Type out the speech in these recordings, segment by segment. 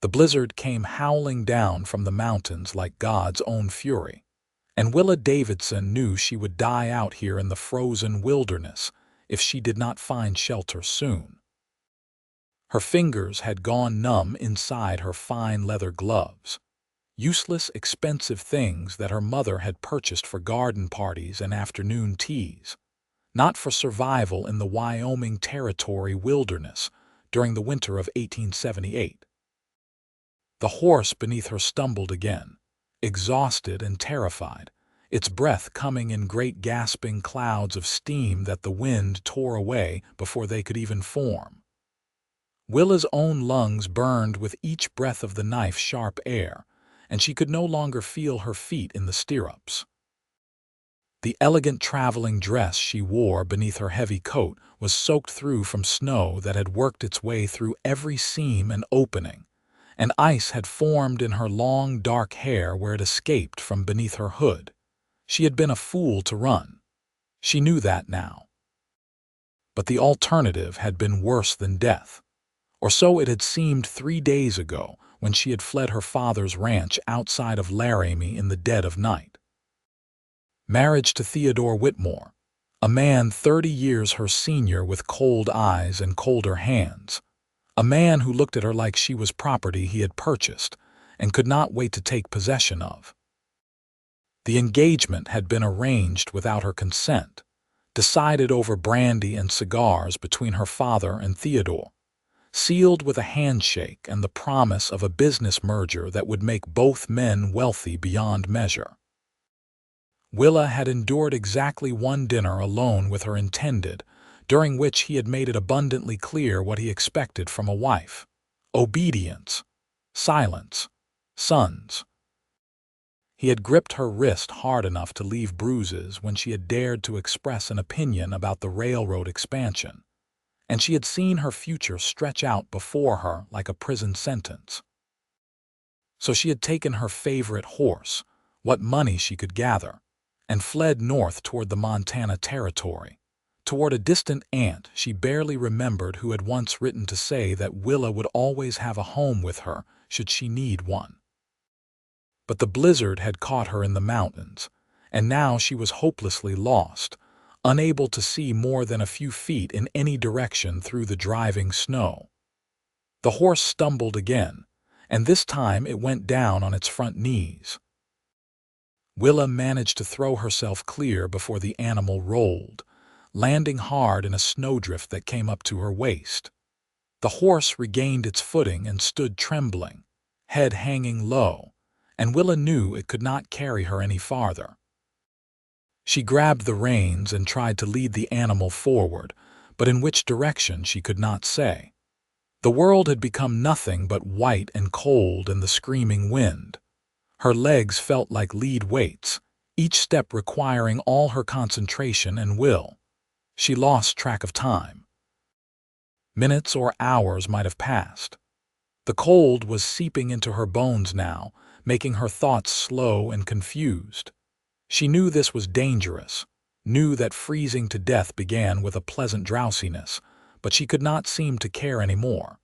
The blizzard came howling down from the mountains like God's own fury, and Willa Davidson knew she would die out here in the frozen wilderness if she did not find shelter soon. Her fingers had gone numb inside her fine leather gloves, useless, expensive things that her mother had purchased for garden parties and afternoon teas, not for survival in the Wyoming Territory wilderness during the winter of 1878. The horse beneath her stumbled again, exhausted and terrified, its breath coming in great gasping clouds of steam that the wind tore away before they could even form. Willa's own lungs burned with each breath of the knife-sharp air, and she could no longer feel her feet in the stirrups. The elegant traveling dress she wore beneath her heavy coat was soaked through from snow that had worked its way through every seam and opening, and ice had formed in her long, dark hair where it escaped from beneath her hood. She had been a fool to run. She knew that now. But the alternative had been worse than death. Or so it had seemed 3 days ago when she had fled her father's ranch outside of Laramie in the dead of night. Marriage to Theodore Whitmore, a man 30 years her senior with cold eyes and colder hands, a man who looked at her like she was property he had purchased and could not wait to take possession of. The engagement had been arranged without her consent, decided over brandy and cigars between her father and Theodore, sealed with a handshake and the promise of a business merger that would make both men wealthy beyond measure. Willa had endured exactly one dinner alone with her intended, during which he had made it abundantly clear what he expected from a wife: obedience, silence, sons. He had gripped her wrist hard enough to leave bruises when she had dared to express an opinion about the railroad expansion, and she had seen her future stretch out before her like a prison sentence. So she had taken her favorite horse, what money she could gather, and fled north toward the Montana Territory, toward a distant aunt she barely remembered who had once written to say that Willa would always have a home with her should she need one. But the blizzard had caught her in the mountains, and now she was hopelessly lost, unable to see more than a few feet in any direction through the driving snow. The horse stumbled again, and this time it went down on its front knees. Willa managed to throw herself clear before the animal rolled, landing hard in a snowdrift that came up to her waist. The horse regained its footing and stood trembling, head hanging low, and Willa knew it could not carry her any farther. She grabbed the reins and tried to lead the animal forward, but in which direction she could not say. The world had become nothing but white and cold in the screaming wind. Her legs felt like lead weights, each step requiring all her concentration and will. She lost track of time. Minutes or hours might have passed. The cold was seeping into her bones now, making her thoughts slow and confused. She knew this was dangerous, knew that freezing to death began with a pleasant drowsiness, but she could not seem to care any more.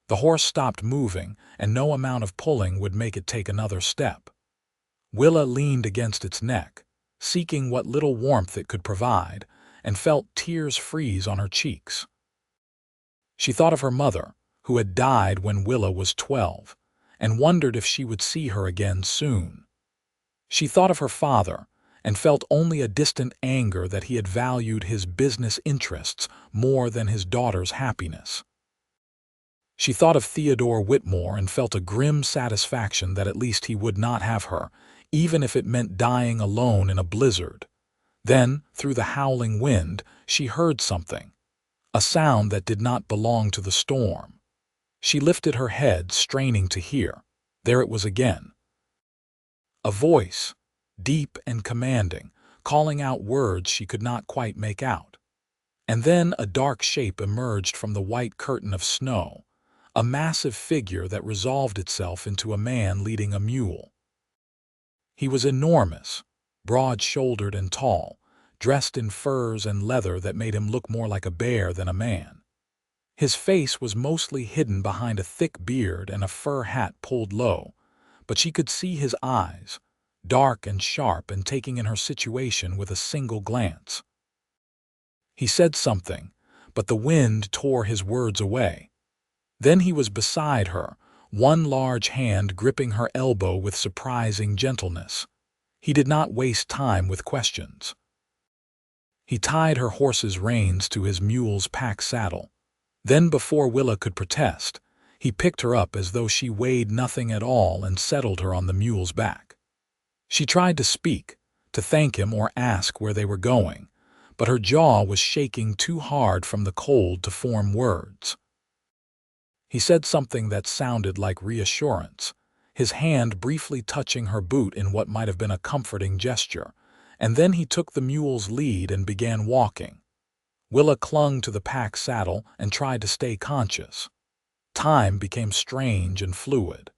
The horse stopped moving, and no amount of pulling would make it take another step. Willa leaned against its neck, seeking what little warmth it could provide, and felt tears freeze on her cheeks. She thought of her mother, who had died when Willa was 12, and wondered if she would see her again soon. She thought of her father, and felt only a distant anger that he had valued his business interests more than his daughter's happiness. She thought of Theodore Whitmore and felt a grim satisfaction that at least he would not have her, even if it meant dying alone in a blizzard. Then, through the howling wind, she heard something, a sound that did not belong to the storm. She lifted her head, straining to hear. There it was again. A voice, deep and commanding, calling out words she could not quite make out. And then a dark shape emerged from the white curtain of snow, a massive figure that resolved itself into a man leading a mule. He was enormous, broad-shouldered and tall, dressed in furs and leather that made him look more like a bear than a man. His face was mostly hidden behind a thick beard and a fur hat pulled low, but she could see his eyes, dark and sharp and taking in her situation with a single glance. He said something, but the wind tore his words away. Then he was beside her, one large hand gripping her elbow with surprising gentleness. He did not waste time with questions. He tied her horse's reins to his mule's pack saddle. Then, before Willa could protest, he picked her up as though she weighed nothing at all and settled her on the mule's back. She tried to speak, to thank him or ask where they were going, but her jaw was shaking too hard from the cold to form words. He said something that sounded like reassurance, his hand briefly touching her boot in what might have been a comforting gesture, and then he took the mule's lead and began walking. Willa clung to the pack saddle and tried to stay conscious. Time became strange and fluid.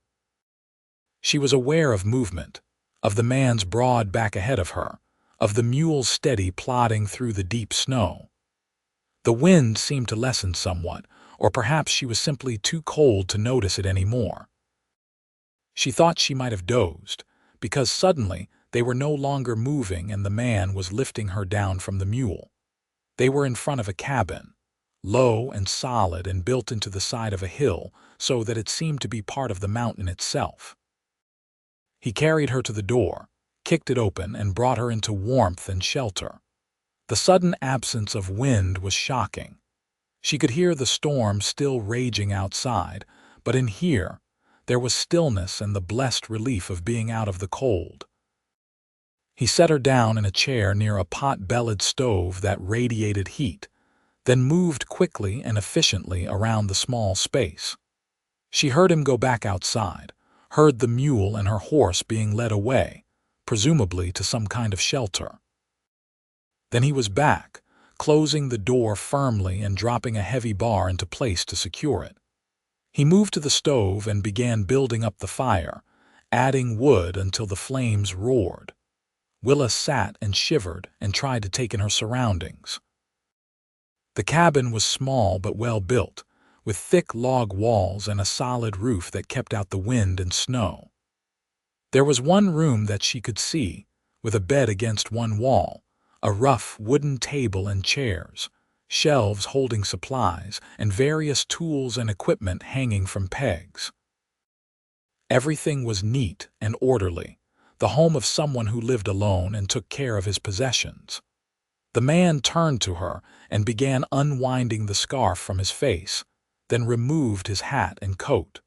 She was aware of movement, of the man's broad back ahead of her, of the mule's steady plodding through the deep snow. The wind seemed to lessen somewhat, or perhaps she was simply too cold to notice it anymore. She thought she might have dozed, because suddenly they were no longer moving and the man was lifting her down from the mule. They were in front of a cabin, low and solid and built into the side of a hill so that it seemed to be part of the mountain itself. He carried her to the door, kicked it open, and brought her into warmth and shelter. The sudden absence of wind was shocking. She could hear the storm still raging outside, but in here, there was stillness and the blessed relief of being out of the cold. He set her down in a chair near a pot-bellied stove that radiated heat, then moved quickly and efficiently around the small space. She heard him go back outside, heard the mule and her horse being led away, presumably to some kind of shelter. Then he was back, closing the door firmly and dropping a heavy bar into place to secure it. He moved to the stove and began building up the fire, adding wood until the flames roared. Willa sat and shivered and tried to take in her surroundings. The cabin was small but well built, with thick log walls and a solid roof that kept out the wind and snow. There was one room that she could see, with a bed against one wall, a rough wooden table and chairs, shelves holding supplies, and various tools and equipment hanging from pegs. Everything was neat and orderly, the home of someone who lived alone and took care of his possessions. The man turned to her and began unwinding the scarf from his face, then removed his hat and coat.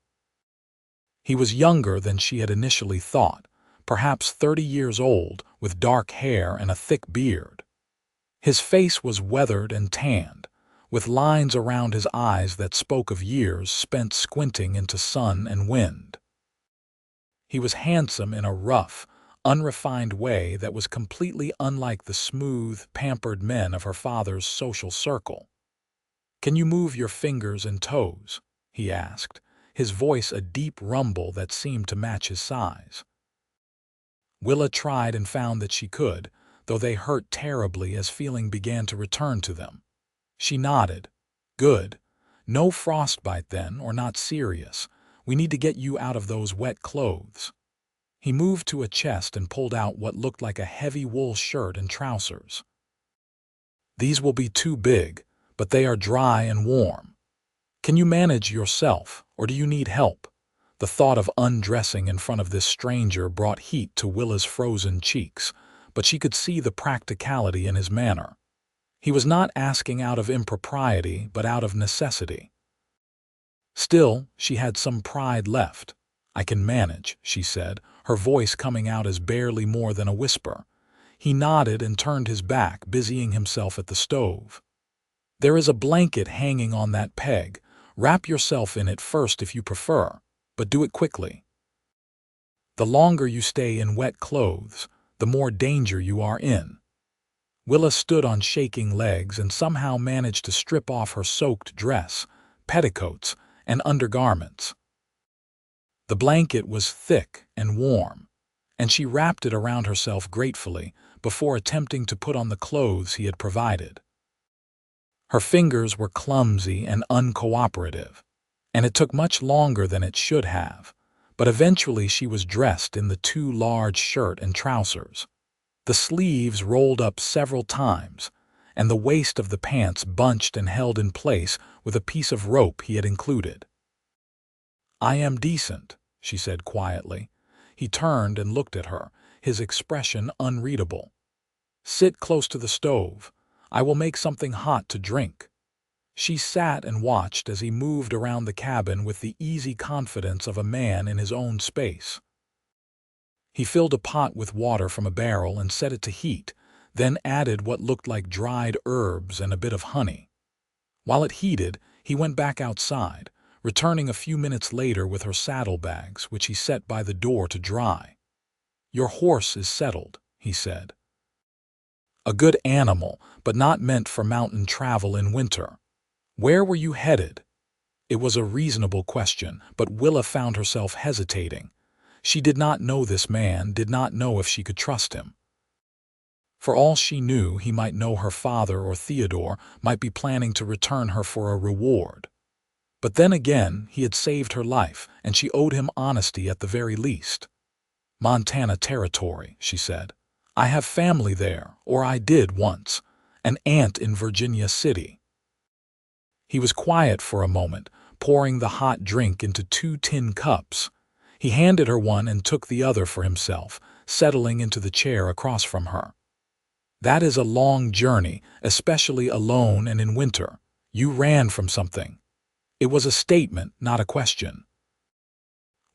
He was younger than she had initially thought, perhaps 30 years old, with dark hair and a thick beard. His face was weathered and tanned, with lines around his eyes that spoke of years spent squinting into sun and wind. He was handsome in a rough, unrefined way that was completely unlike the smooth, pampered men of her father's social circle. "Can you move your fingers and toes?" he asked, his voice a deep rumble that seemed to match his size. Willa tried and found that she could, though they hurt terribly as feeling began to return to them. She nodded. "Good. No frostbite then, or not serious. We need to get you out of those wet clothes." He moved to a chest and pulled out what looked like a heavy wool shirt and trousers. "These will be too big, but they are dry and warm. Can you manage yourself, or do you need help?" The thought of undressing in front of this stranger brought heat to Willa's frozen cheeks, but she could see the practicality in his manner. He was not asking out of impropriety, but out of necessity. Still, she had some pride left. "I can manage," she said, her voice coming out as barely more than a whisper. He nodded and turned his back, busying himself at the stove. "There is a blanket hanging on that peg. Wrap yourself in it first if you prefer, but do it quickly. The longer you stay in wet clothes, the more danger you are in." Willa stood on shaking legs and somehow managed to strip off her soaked dress, petticoats, and undergarments. The blanket was thick and warm, and she wrapped it around herself gratefully before attempting to put on the clothes he had provided. Her fingers were clumsy and uncooperative, and it took much longer than it should have, but eventually she was dressed in the too large shirt and trousers. The sleeves rolled up several times, and the waist of the pants bunched and held in place with a piece of rope he had included. "I am decent," she said quietly. He turned and looked at her, his expression unreadable. "Sit close to the stove. I will make something hot to drink." She sat and watched as he moved around the cabin with the easy confidence of a man in his own space. He filled a pot with water from a barrel and set it to heat, then added what looked like dried herbs and a bit of honey. While it heated, he went back outside, returning a few minutes later with her saddlebags, which he set by the door to dry. "Your horse is settled," he said. "A good animal, but not meant for mountain travel in winter. Where were you headed?" It was a reasonable question, but Willa found herself hesitating. She did not know this man, did not know if she could trust him. For all she knew, he might know her father or Theodore might be planning to return her for a reward. But then again, he had saved her life, and she owed him honesty at the very least. "Montana Territory," she said. "I have family there, or I did once, an aunt in Virginia City." He was quiet for a moment, pouring the hot drink into 2 tin cups. He handed her one and took the other for himself, settling into the chair across from her. "That is a long journey, especially alone and in winter. You ran from something." It was a statement, not a question.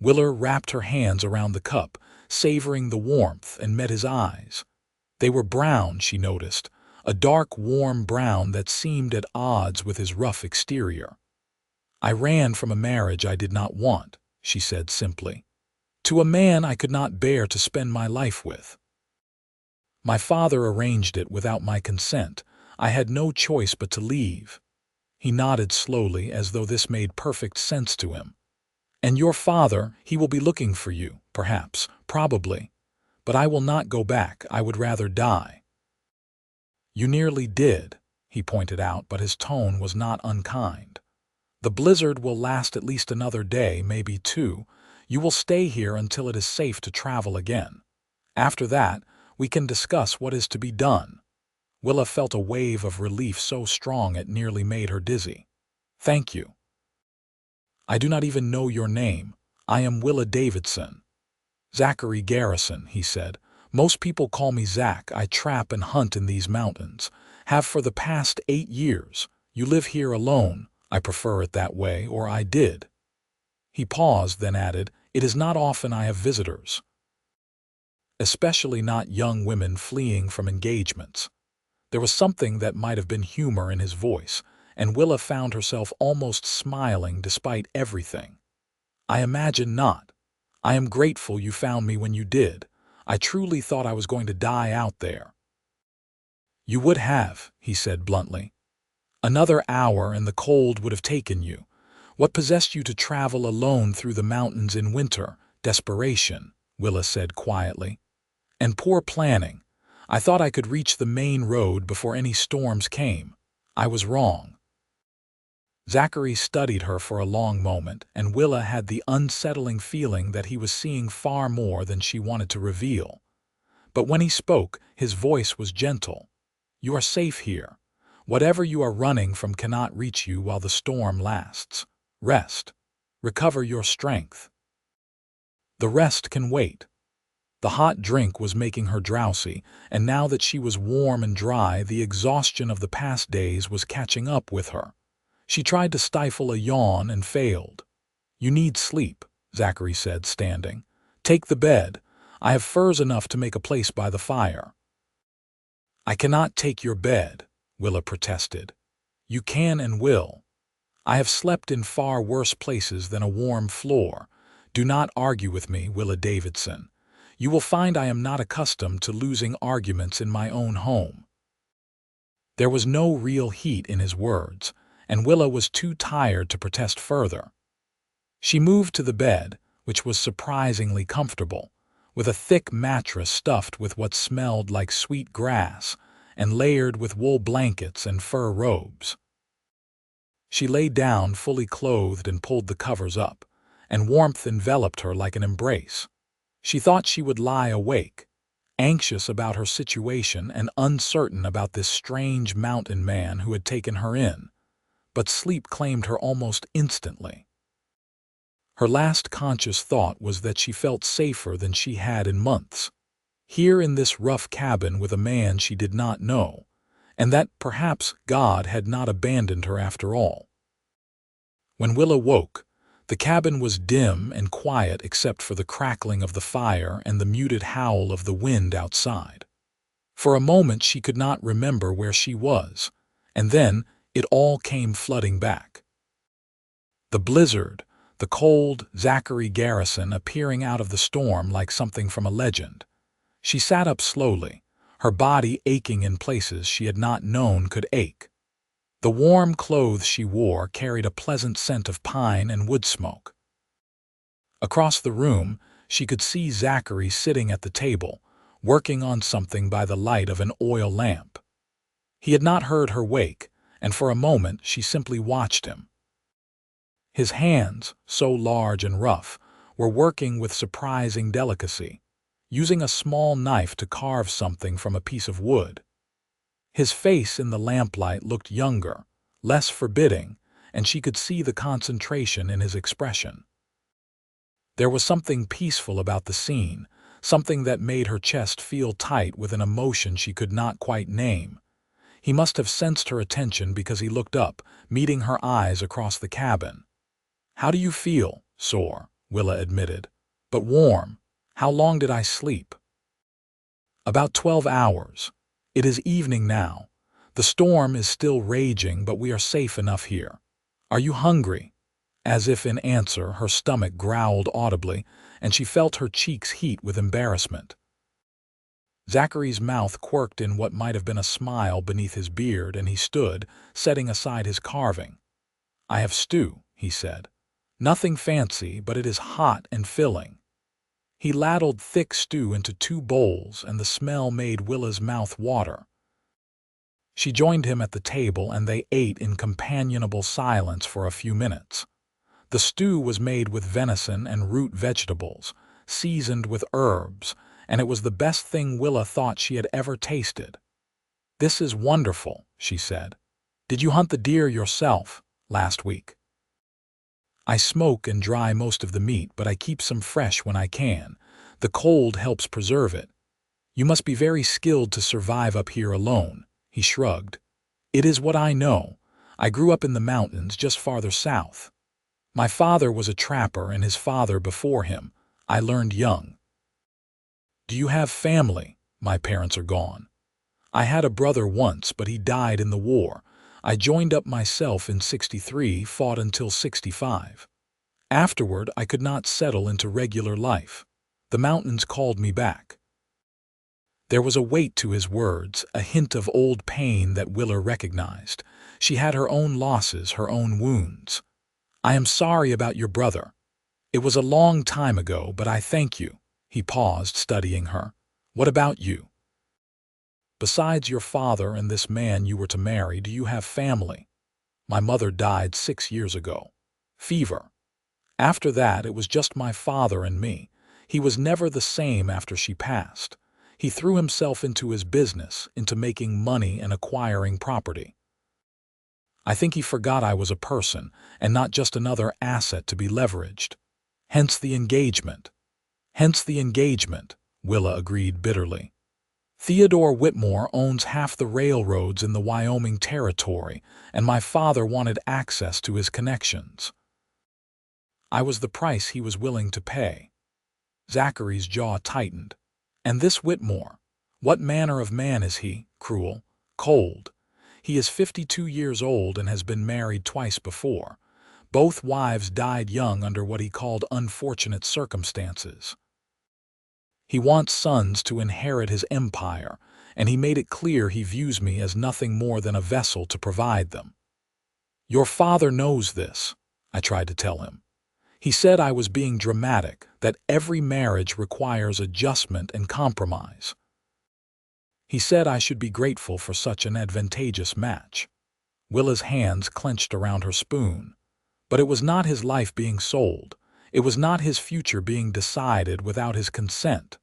Willa wrapped her hands around the cup, savoring the warmth, and met his eyes. They were brown, she noticed, a dark, warm brown that seemed at odds with his rough exterior. "I ran from a marriage I did not want," she said simply, "to a man I could not bear to spend my life with. My father arranged it without my consent. I had no choice but to leave." He nodded slowly, as though this made perfect sense to him. "And your father, he will be looking for you, perhaps, probably. But I will not go back. I would rather die." "You nearly did," he pointed out, but his tone was not unkind. "The blizzard will last at least another day, maybe 2. You will stay here until it is safe to travel again. After that, we can discuss what is to be done." Willa felt a wave of relief so strong it nearly made her dizzy. "Thank you." "I do not even know your name. I am Willa Davidson." "Zachary Garrison," he said. "Most people call me Zach. I trap and hunt in these mountains. Have for the past 8 years. You live here alone. I prefer it that way, or I did." He paused, then added, "It is not often I have visitors. Especially not young women fleeing from engagements." There was something that might have been humor in his voice, and Willa found herself almost smiling despite everything. "I imagine not. I am grateful you found me when you did. I truly thought I was going to die out there." "You would have," he said bluntly. "Another hour and the cold would have taken you. What possessed you to travel alone through the mountains in winter?" "Desperation," Willa said quietly. "And poor planning. I thought I could reach the main road before any storms came. I was wrong." Zachary studied her for a long moment, and Willa had the unsettling feeling that he was seeing far more than she wanted to reveal. But when he spoke, his voice was gentle. "You are safe here. Whatever you are running from cannot reach you while the storm lasts. Rest. Recover your strength. The rest can wait." The hot drink was making her drowsy, and now that she was warm and dry, the exhaustion of the past days was catching up with her. She tried to stifle a yawn and failed. "You need sleep," Zachary said, standing. "Take the bed. I have furs enough to make a place by the fire." "I cannot take your bed," Willa protested. "You can and will. I have slept in far worse places than a warm floor. Do not argue with me, Willa Davidson. You will find I am not accustomed to losing arguments in my own home." There was no real heat in his words, and Willa was too tired to protest further. She moved to the bed, which was surprisingly comfortable, with a thick mattress stuffed with what smelled like sweet grass and layered with wool blankets and fur robes. She lay down fully clothed and pulled the covers up, and warmth enveloped her like an embrace. She thought she would lie awake, anxious about her situation and uncertain about this strange mountain man who had taken her in, but sleep claimed her almost instantly. Her last conscious thought was that she felt safer than she had in months, here in this rough cabin with a man she did not know, and that perhaps God had not abandoned her after all. When Willa woke, the cabin was dim and quiet except for the crackling of the fire and the muted howl of the wind outside. For a moment she could not remember where she was, and then it all came flooding back. The blizzard, the cold Zachary Garrison appearing out of the storm like something from a legend. She sat up slowly, her body aching in places she had not known could ache. The warm clothes she wore carried a pleasant scent of pine and wood smoke. Across the room, she could see Zachary sitting at the table, working on something by the light of an oil lamp. He had not heard her wake, and for a moment she simply watched him. His hands, so large and rough, were working with surprising delicacy, using a small knife to carve something from a piece of wood. His face in the lamplight looked younger, less forbidding, and she could see the concentration in his expression. There was something peaceful about the scene, something that made her chest feel tight with an emotion she could not quite name. He must have sensed her attention because he looked up, meeting her eyes across the cabin. "How do you feel?" "Sore," Willa admitted. "But warm. How long did I sleep?" "About 12 hours. It is evening now. The storm is still raging, but we are safe enough here. Are you hungry?" As if in answer, her stomach growled audibly, and she felt her cheeks heat with embarrassment. Zachary's mouth quirked in what might have been a smile beneath his beard, and he stood, setting aside his carving. "I have stew," he said. "Nothing fancy, but it is hot and filling." He ladled thick stew into 2 bowls, and the smell made Willa's mouth water. She joined him at the table, and they ate in companionable silence for a few minutes. The stew was made with venison and root vegetables, seasoned with herbs, and it was the best thing Willa thought she had ever tasted. "This is wonderful," she said. "Did you hunt the deer yourself last week?" "I smoke and dry most of the meat, but I keep some fresh when I can. The cold helps preserve it. You must be very skilled to survive up here alone," he shrugged. "It is what I know. I grew up in the mountains just farther south. My father was a trapper and his father before him. I learned young." "Do you have family?" "My parents are gone. I had a brother once, but he died in the war. I joined up myself in '63, fought until '65. Afterward, I could not settle into regular life. The mountains called me back." There was a weight to his words, a hint of old pain that Willa recognized. She had her own losses, her own wounds. "I am sorry about your brother. It was a long time ago, but I thank you." He paused, studying her. "What about you? Besides your father and this man you were to marry, do you have family?" "My mother died 6 years ago. Fever. After that, it was just my father and me. He was never the same after she passed. He threw himself into his business, into making money and acquiring property. I think he forgot I was a person and not just another asset to be leveraged. Hence the engagement." "Hence the engagement," Willa agreed bitterly. "Theodore Whitmore owns half the railroads in the Wyoming territory, and my father wanted access to his connections. I was the price he was willing to pay." Zachary's jaw tightened. "And this Whitmore, what manner of man is he? Cruel? Cold? He is 52 years old and has been married twice before. Both wives died young under what he called unfortunate circumstances. He wants sons to inherit his empire, and he made it clear he views me as nothing more than a vessel to provide them." "Your father knows this," I tried to tell him. "He said I was being dramatic, that every marriage requires adjustment and compromise. He said I should be grateful for such an advantageous match." Willa's hands clenched around her spoon. But it was not his life being sold. It was not his future being decided without his consent.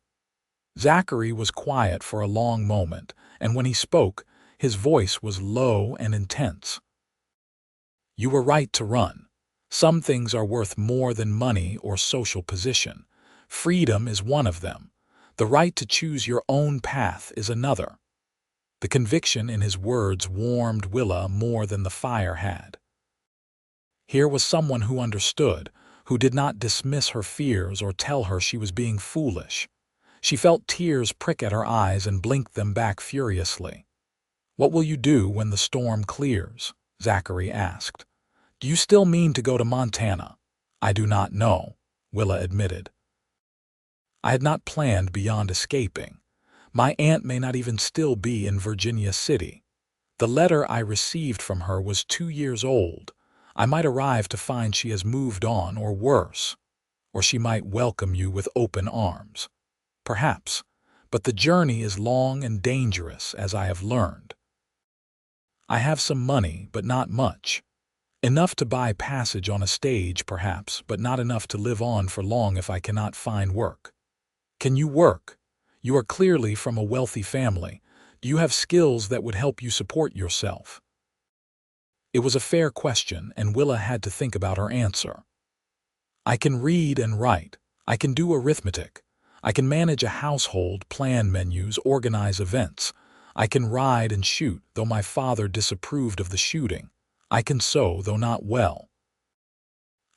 Zachary was quiet for a long moment, and when he spoke, his voice was low and intense. You were right to run. Some things are worth more than money or social position. Freedom is one of them. The right to choose your own path is another. The conviction in his words warmed Willa more than the fire had. Here was someone who understood, who did not dismiss her fears or tell her she was being foolish. She felt tears prick at her eyes and blinked them back furiously. "What will you do when the storm clears?" Zachary asked. "Do you still mean to go to Montana?" "I do not know," Willa admitted. "I had not planned beyond escaping. My aunt may not even still be in Virginia City. The letter I received from her was 2 years old. I might arrive to find she has moved on, or worse. Or she might welcome you with open arms. Perhaps, but the journey is long and dangerous, as I have learned. I have some money, but not much. Enough to buy passage on a stage, perhaps, but not enough to live on for long if I cannot find work." "Can you work? You are clearly from a wealthy family. Do you have skills that would help you support yourself?" It was a fair question, and Willa had to think about her answer. "I can read and write. I can do arithmetic. I can manage a household, plan menus, organize events. I can ride and shoot, though my father disapproved of the shooting. I can sew, though not well.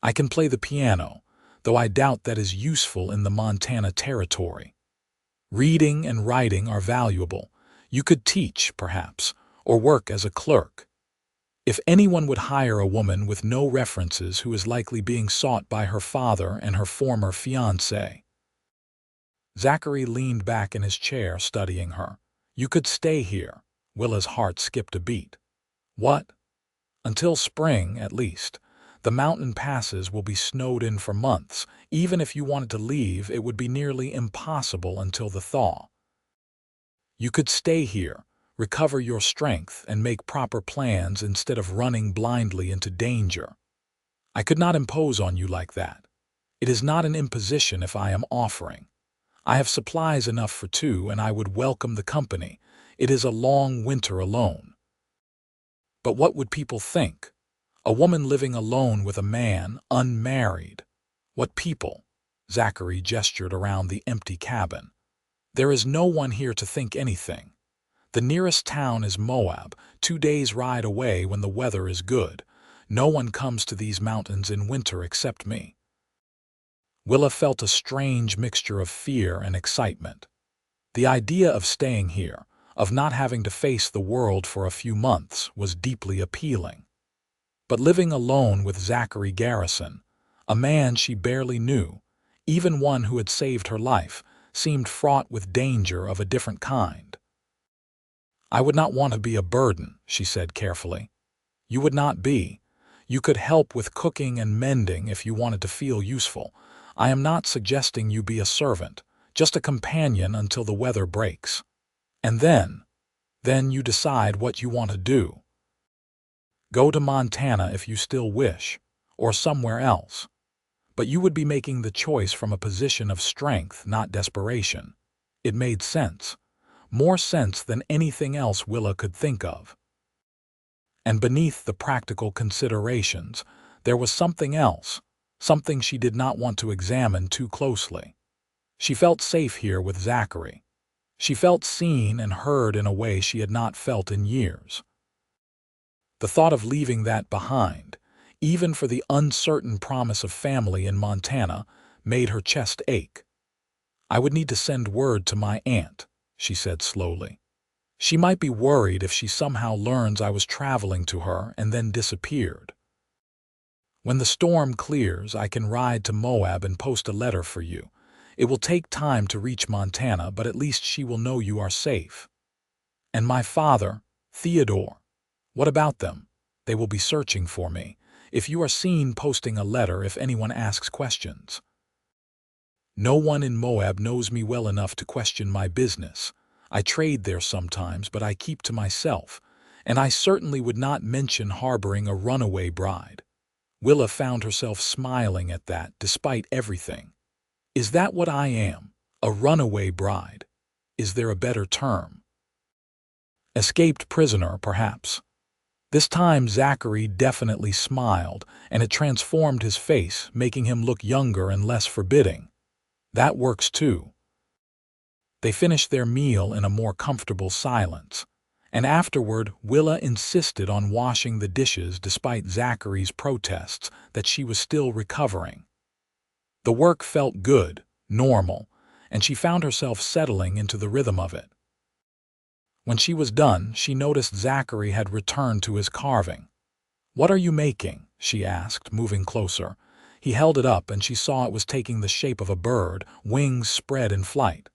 I can play the piano, though I doubt that is useful in the Montana territory. Reading and writing are valuable. You could teach, perhaps, or work as a clerk. If anyone would hire a woman with no references who is likely being sought by her father and her former fiancé." Zachary leaned back in his chair, studying her. "You could stay here." Willa's heart skipped a beat. "What?" "Until spring, at least. The mountain passes will be snowed in for months. Even if you wanted to leave, it would be nearly impossible until the thaw. You could stay here, recover your strength, and make proper plans instead of running blindly into danger. I could not impose on you like that. It is not an imposition if I am offering. I have supplies enough for 2, and I would welcome the company. It is a long winter alone." "But what would people think? A woman living alone with a man, unmarried. What people?" Zachary gestured around the empty cabin. "There is no one here to think anything. The nearest town is Moab, 2 days' ride away when the weather is good. No one comes to these mountains in winter except me." Willa felt a strange mixture of fear and excitement. The idea of staying here, of not having to face the world for a few months, was deeply appealing. But living alone with Zachary Garrison, a man she barely knew, even one who had saved her life, seemed fraught with danger of a different kind. "I would not want to be a burden," she said carefully. "You would not be. You could help with cooking and mending if you wanted to feel useful. I am not suggesting you be a servant, just a companion until the weather breaks. And then you decide what you want to do. Go to Montana if you still wish, or somewhere else. But you would be making the choice from a position of strength, not desperation." It made sense. More sense than anything else Willa could think of. And beneath the practical considerations, there was something else, something she did not want to examine too closely. She felt safe here with Zachary. She felt seen and heard in a way she had not felt in years. The thought of leaving that behind, even for the uncertain promise of family in Montana, made her chest ache. "I would need to send word to my aunt," she said slowly. "She might be worried if she somehow learns I was traveling to her and then disappeared. When the storm clears, I can ride to Moab and post a letter for you. It will take time to reach Montana, but at least she will know you are safe. And my father, Theodore, what about them? They will be searching for me. If you are seen posting a letter, if anyone asks questions." "No one in Moab knows me well enough to question my business. I trade there sometimes, but I keep to myself. and I certainly would not mention harboring a runaway bride. Willa found herself smiling at that, despite everything. Is that what I am? A runaway bride? Is there a better term? Escaped prisoner, perhaps. This time Zachary definitely smiled, and it transformed his face, making him look younger and less forbidding. That works too. They finished their meal in a more comfortable silence, and afterward Willa insisted on washing the dishes despite Zachary's protests that she was still recovering. The work felt good, normal, and she found herself settling into the rhythm of it. When she was done, she noticed Zachary had returned to his carving. "What are you making?" she asked, moving closer. He held it up, and she saw it was taking the shape of a bird, wings spread in flight.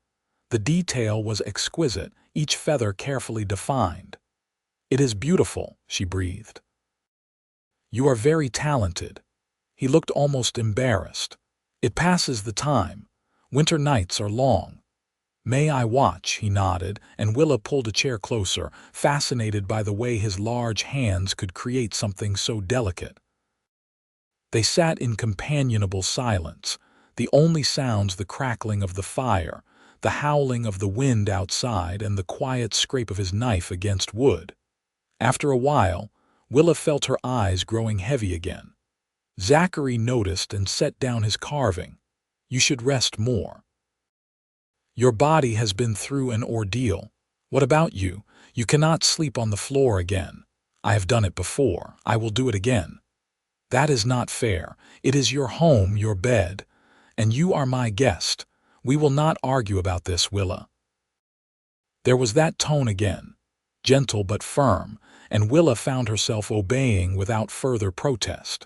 The detail was exquisite, each feather carefully defined. "It is beautiful," she breathed. "You are very talented." He looked almost embarrassed. "It passes the time. Winter nights are long." "May I watch?" he nodded, and Willa pulled a chair closer, fascinated by the way his large hands could create something so delicate. They sat in companionable silence, the only sounds the crackling of the fire, the howling of the wind outside, and the quiet scrape of his knife against wood. After a while, Willa felt her eyes growing heavy again. Zachary noticed and set down his carving. "You should rest more. Your body has been through an ordeal. What about you? You cannot sleep on the floor again." "I have done it before. I will do it again." "That is not fair. It is your home, your bed, and you are my guest. We will not argue about this, Willa." There was that tone again, gentle but firm, and Willa found herself obeying without further protest.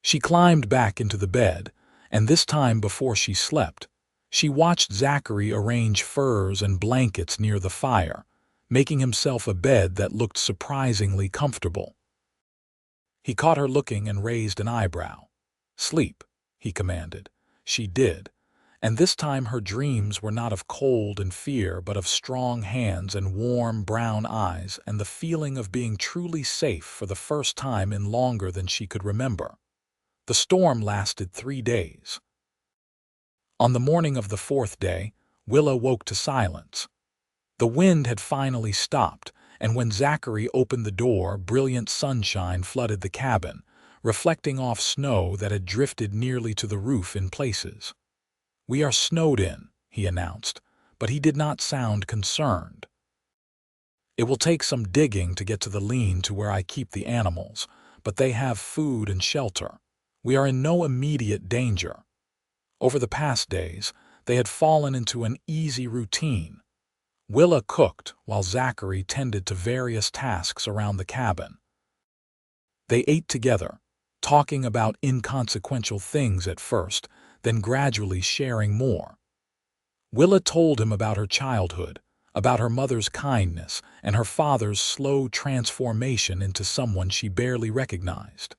She climbed back into the bed, and this time before she slept, she watched Zachary arrange furs and blankets near the fire, making himself a bed that looked surprisingly comfortable. He caught her looking and raised an eyebrow. "Sleep," he commanded. She did, and this time her dreams were not of cold and fear, but of strong hands and warm brown eyes and the feeling of being truly safe for the first time in longer than she could remember. The storm lasted 3 days. On the morning of the 4th day, Willa woke to silence. The wind had finally stopped, and when Zachary opened the door, brilliant sunshine flooded the cabin, reflecting off snow that had drifted nearly to the roof in places. "We are snowed in," he announced, but he did not sound concerned. "It will take some digging to get to the lean-to where I keep the animals, but they have food and shelter. We are in no immediate danger." Over the past days, they had fallen into an easy routine. Willa cooked while Zachary tended to various tasks around the cabin. They ate together, talking about inconsequential things at first, then gradually sharing more. Willa told him about her childhood, about her mother's kindness, and her father's slow transformation into someone she barely recognized.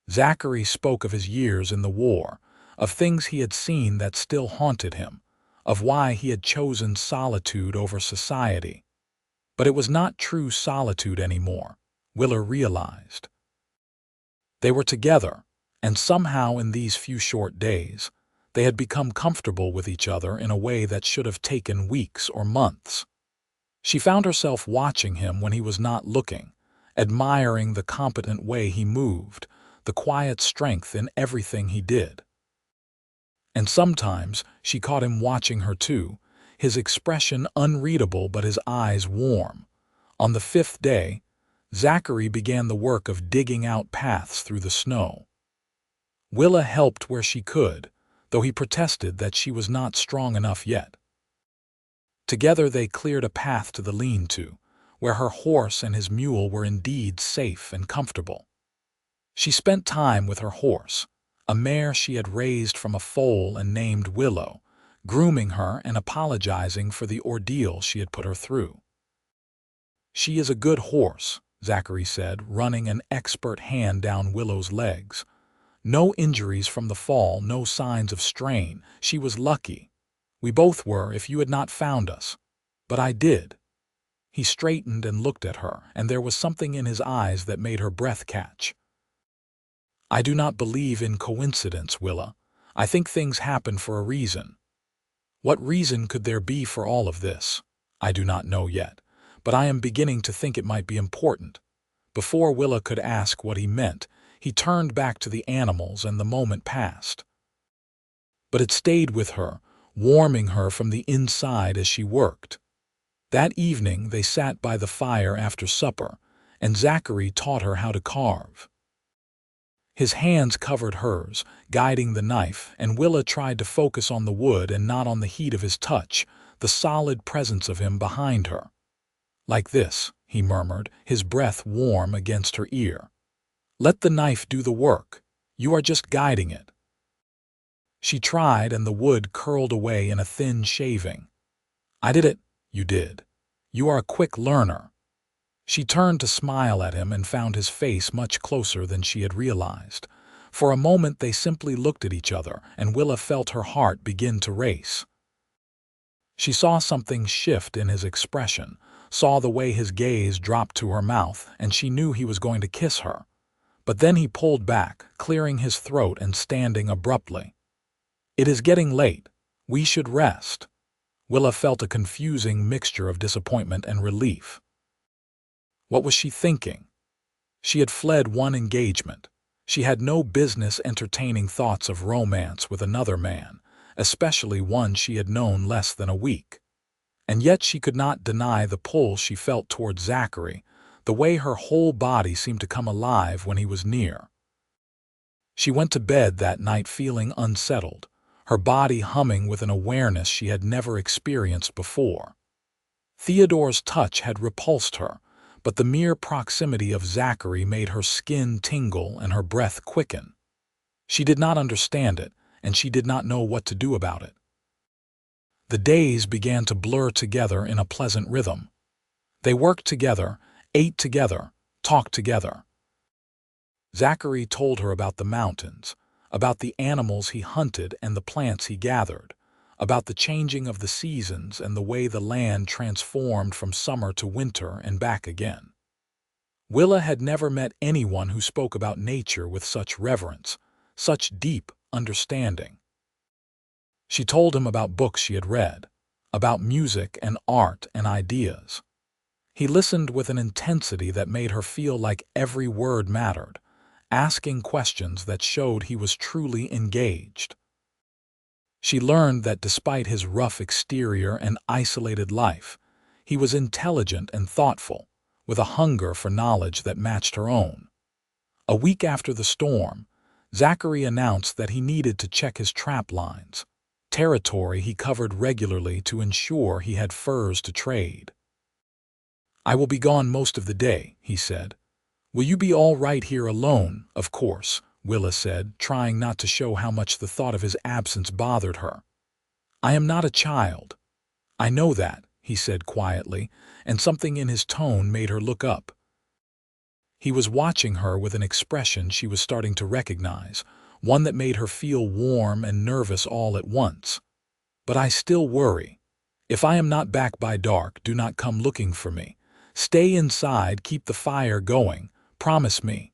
Zachary spoke of his years in the war, of things he had seen that still haunted him, of why he had chosen solitude over society. But it was not true solitude anymore, Willa realized. They were together, and somehow in these few short days, they had become comfortable with each other in a way that should have taken weeks or months. She found herself watching him when he was not looking, admiring the competent way he moved, the quiet strength in everything he did. And sometimes she caught him watching her too, his expression unreadable but his eyes warm. On the 5th day, Zachary began the work of digging out paths through the snow. Willa helped where she could, though he protested that she was not strong enough yet. Together they cleared a path to the lean-to, where her horse and his mule were indeed safe and comfortable. She spent time with her horse, a mare she had raised from a foal and named Willow, grooming her and apologizing for the ordeal she had put her through. "She is a good horse," Zachary said, running an expert hand down Willow's legs. "No injuries from the fall, no signs of strain. She was lucky. We both were if you had not found us. But I did." He straightened and looked at her, and there was something in his eyes that made her breath catch. "I do not believe in coincidence, Willa. I think things happen for a reason." What reason could there be for all of this? I do not know yet, but I am beginning to think it might be important. Before Willa could ask what he meant, he turned back to the animals and the moment passed. But it stayed with her, warming her from the inside as she worked. That evening they sat by the fire after supper, and Zachary taught her how to carve. His hands covered hers, guiding the knife, and Willa tried to focus on the wood and not on the heat of his touch, the solid presence of him behind her. "Like this," he murmured, his breath warm against her ear. "Let the knife do the work. You are just guiding it." She tried, and the wood curled away in a thin shaving. "I did it." "You did. You are a quick learner." She turned to smile at him and found his face much closer than she had realized. For a moment they simply looked at each other, and Willa felt her heart begin to race. She saw something shift in his expression, saw the way his gaze dropped to her mouth, and she knew he was going to kiss her. But then he pulled back, clearing his throat and standing abruptly. "It is getting late. We should rest." Willa felt a confusing mixture of disappointment and relief. What was she thinking? She had fled one engagement. She had no business entertaining thoughts of romance with another man, especially one she had known less than a week. And yet she could not deny the pull she felt toward Zachary, the way her whole body seemed to come alive when he was near. She went to bed that night feeling unsettled, her body humming with an awareness she had never experienced before. Theodore's touch had repulsed her, but the mere proximity of Zachary made her skin tingle and her breath quicken. She did not understand it, and she did not know what to do about it. The days began to blur together in a pleasant rhythm. They worked together, ate together, talked together. Zachary told her about the mountains, about the animals he hunted and the plants he gathered, about the changing of the seasons and the way the land transformed from summer to winter and back again. Willa had never met anyone who spoke about nature with such reverence, such deep understanding. She told him about books she had read, about music and art and ideas. He listened with an intensity that made her feel like every word mattered, asking questions that showed he was truly engaged. She learned that despite his rough exterior and isolated life, he was intelligent and thoughtful, with a hunger for knowledge that matched her own. A week after the storm, Zachary announced that he needed to check his trap lines, territory he covered regularly to ensure he had furs to trade. "I will be gone most of the day," he said. "Will you be all right here alone?" "Of course," Willa said, trying not to show how much the thought of his absence bothered her. "I am not a child." "I know that," he said quietly, and something in his tone made her look up. He was watching her with an expression she was starting to recognize, one that made her feel warm and nervous all at once. "But I still worry. If I am not back by dark, do not come looking for me. Stay inside, keep the fire going. Promise me."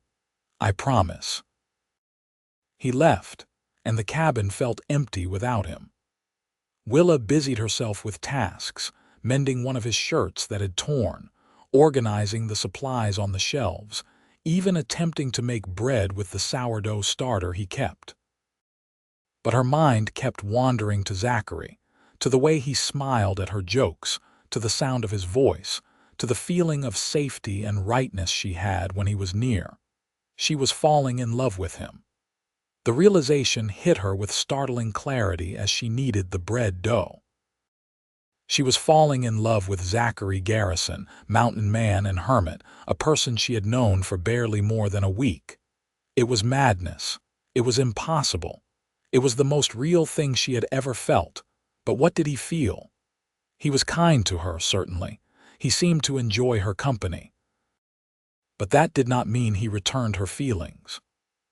"I promise." He left, and the cabin felt empty without him. Willa busied herself with tasks, mending one of his shirts that had torn, organizing the supplies on the shelves, even attempting to make bread with the sourdough starter he kept. But her mind kept wandering to Zachary, to the way he smiled at her jokes, to the sound of his voice, to the feeling of safety and rightness she had when he was near. She was falling in love with him. The realization hit her with startling clarity as she kneaded the bread dough. She was falling in love with Zachary Garrison, mountain man and hermit, a person she had known for barely more than a week. It was madness. It was impossible. It was the most real thing she had ever felt. But what did he feel? He was kind to her, certainly. He seemed to enjoy her company. But that did not mean he returned her feelings.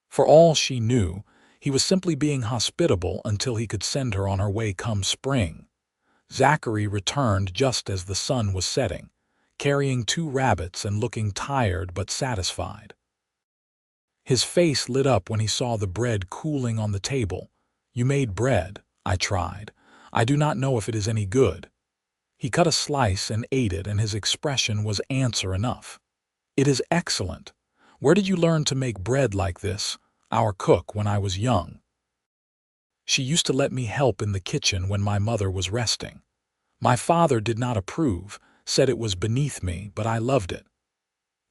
For all she knew, he was simply being hospitable until he could send her on her way come spring. Zachary returned just as the sun was setting, carrying 2 rabbits and looking tired but satisfied. His face lit up when he saw the bread cooling on the table. "You made bread," I tried. "I do not know if it is any good." He cut a slice and ate it, and his expression was answer enough. "It is excellent. Where did you learn to make bread like this?" "Our cook when I was young. She used to let me help in the kitchen when my mother was resting. My father did not approve, said it was beneath me, but I loved it."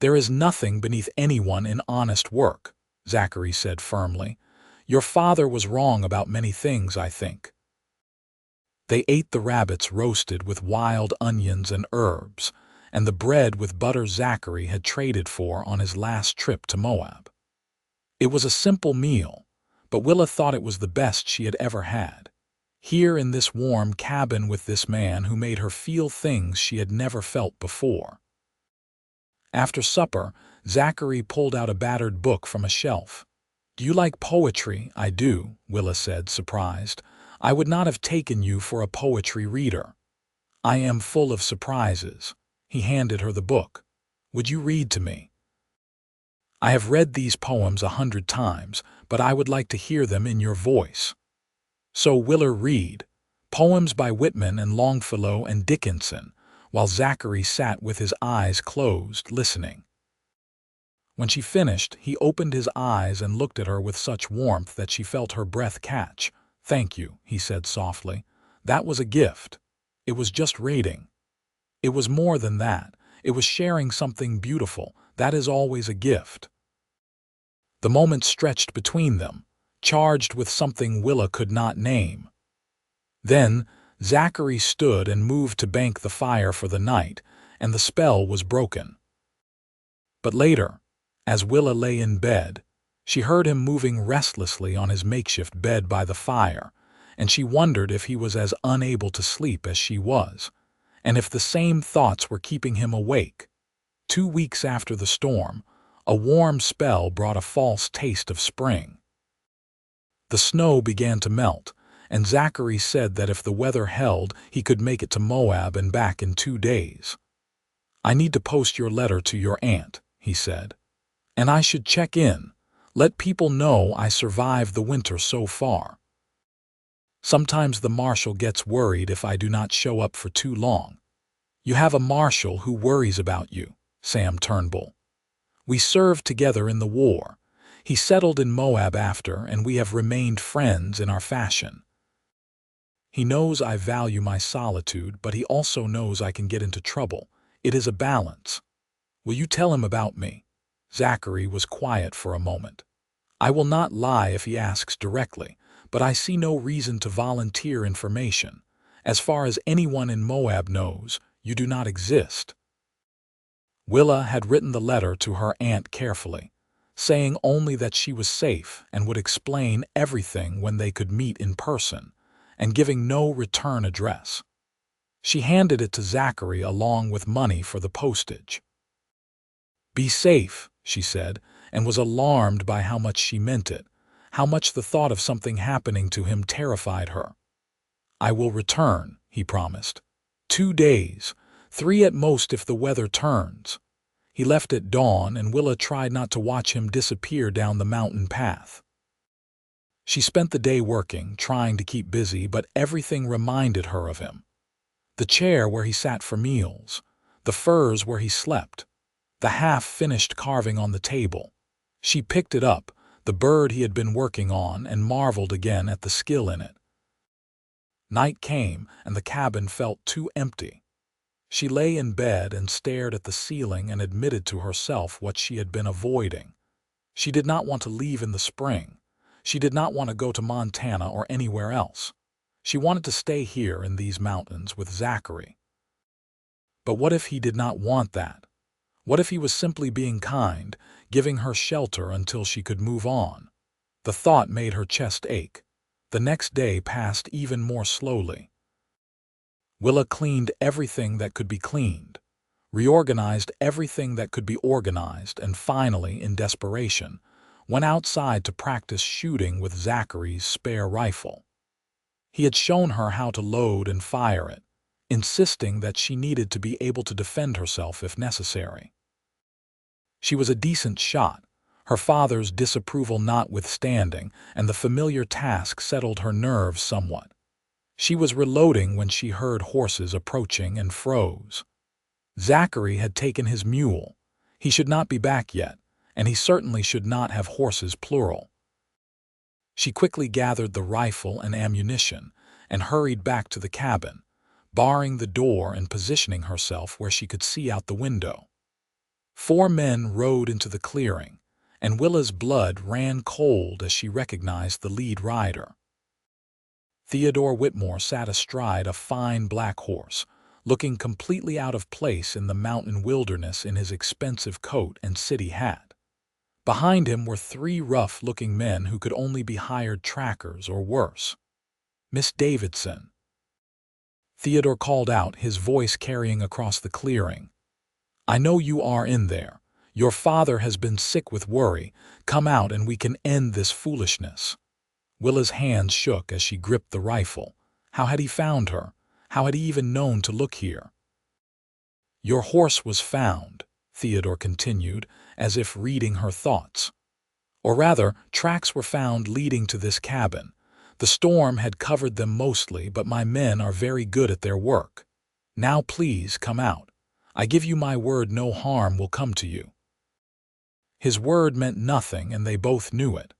"There is nothing beneath anyone in honest work," Zachary said firmly. "Your father was wrong about many things, I think." They ate the rabbits roasted with wild onions and herbs, and the bread with butter Zachary had traded for on his last trip to Moab. It was a simple meal, but Willa thought it was the best she had ever had. Here in this warm cabin with this man who made her feel things she had never felt before. After supper, Zachary pulled out a battered book from a shelf. "Do you like poetry?" "I do," Willa said, surprised. "I would not have taken you for a poetry reader." "I am full of surprises." He handed her the book. "Would you read to me?" "I have read these poems 100 times, but I would like to hear them in your voice." So Willa read, poems by Whitman and Longfellow and Dickinson, while Zachary sat with his eyes closed, listening. When she finished, he opened his eyes and looked at her with such warmth that she felt her breath catch. "Thank you," he said softly. "That was a gift. It was just reading. It was more than that. It was sharing something beautiful. That is always a gift." The moment stretched between them, charged with something Willa could not name. Then Zachary stood and moved to bank the fire for the night, and the spell was broken. But later, as Willa lay in bed, she heard him moving restlessly on his makeshift bed by the fire, and she wondered if he was as unable to sleep as she was, and if the same thoughts were keeping him awake. 2 weeks after the storm, a warm spell brought a false taste of spring. The snow began to melt, and Zachary said that if the weather held, he could make it to Moab and back in 2 days. "I need to post your letter to your aunt," he said. "And I should check in, let people know I survived the winter so far. Sometimes the marshal gets worried if I do not show up for too long." "You have a marshal who worries about you," Sam Turnbull. "We served together in the war. He settled in Moab after, and we have remained friends in our fashion. He knows I value my solitude, but he also knows I can get into trouble. It is a balance. Will you tell him about me?" Zachary was quiet for a moment. "I will not lie if he asks directly, but I see no reason to volunteer information. As far as anyone in Moab knows, you do not exist." Willa had written the letter to her aunt carefully, saying only that she was safe and would explain everything when they could meet in person, and giving no return address. She handed it to Zachary along with money for the postage. "Be safe," she said, and was alarmed by how much she meant it, how much the thought of something happening to him terrified her. "I will return," he promised. 2 days, 3 at most if the weather turns. He left at dawn, and Willa tried not to watch him disappear down the mountain path. She spent the day working, trying to keep busy, but everything reminded her of him. The chair where he sat for meals, the furs where he slept, the half-finished carving on the table. She picked it up, the bird he had been working on, and marveled again at the skill in it. Night came, and the cabin felt too empty. She lay in bed and stared at the ceiling and admitted to herself what she had been avoiding. She did not want to leave in the spring. She did not want to go to Montana or anywhere else. She wanted to stay here in these mountains with Zachary. But what if he did not want that? What if he was simply being kind, giving her shelter until she could move on? The thought made her chest ache. The next day passed even more slowly. Willa cleaned everything that could be cleaned, reorganized everything that could be organized, and finally, in desperation, went outside to practice shooting with Zachary's spare rifle. He had shown her how to load and fire it. insisting that she needed to be able to defend herself if necessary. She was a decent shot, her father's disapproval notwithstanding, and the familiar task settled her nerves somewhat. She was reloading when she heard horses approaching and froze. Zachary had taken his mule. He should not be back yet, and he certainly should not have horses plural. She quickly gathered the rifle and ammunition and hurried back to the cabin, barring the door and positioning herself where she could see out the window. 4 men rode into the clearing, and Willa's blood ran cold as she recognized the lead rider. Theodore Whitmore sat astride a fine black horse, looking completely out of place in the mountain wilderness in his expensive coat and city hat. Behind him were 3 rough-looking men who could only be hired trackers or worse. "Miss Davidson," Theodore called out, his voice carrying across the clearing. "I know you are in there. Your father has been sick with worry. Come out and we can end this foolishness." Willa's hands shook as she gripped the rifle. How had he found her? How had he even known to look here? "Your horse was found," Theodore continued, as if reading her thoughts. "Or rather, tracks were found leading to this cabin. The storm had covered them mostly, but my men are very good at their work. Now please come out. I give you my word no harm will come to you." His word meant nothing, and they both knew it.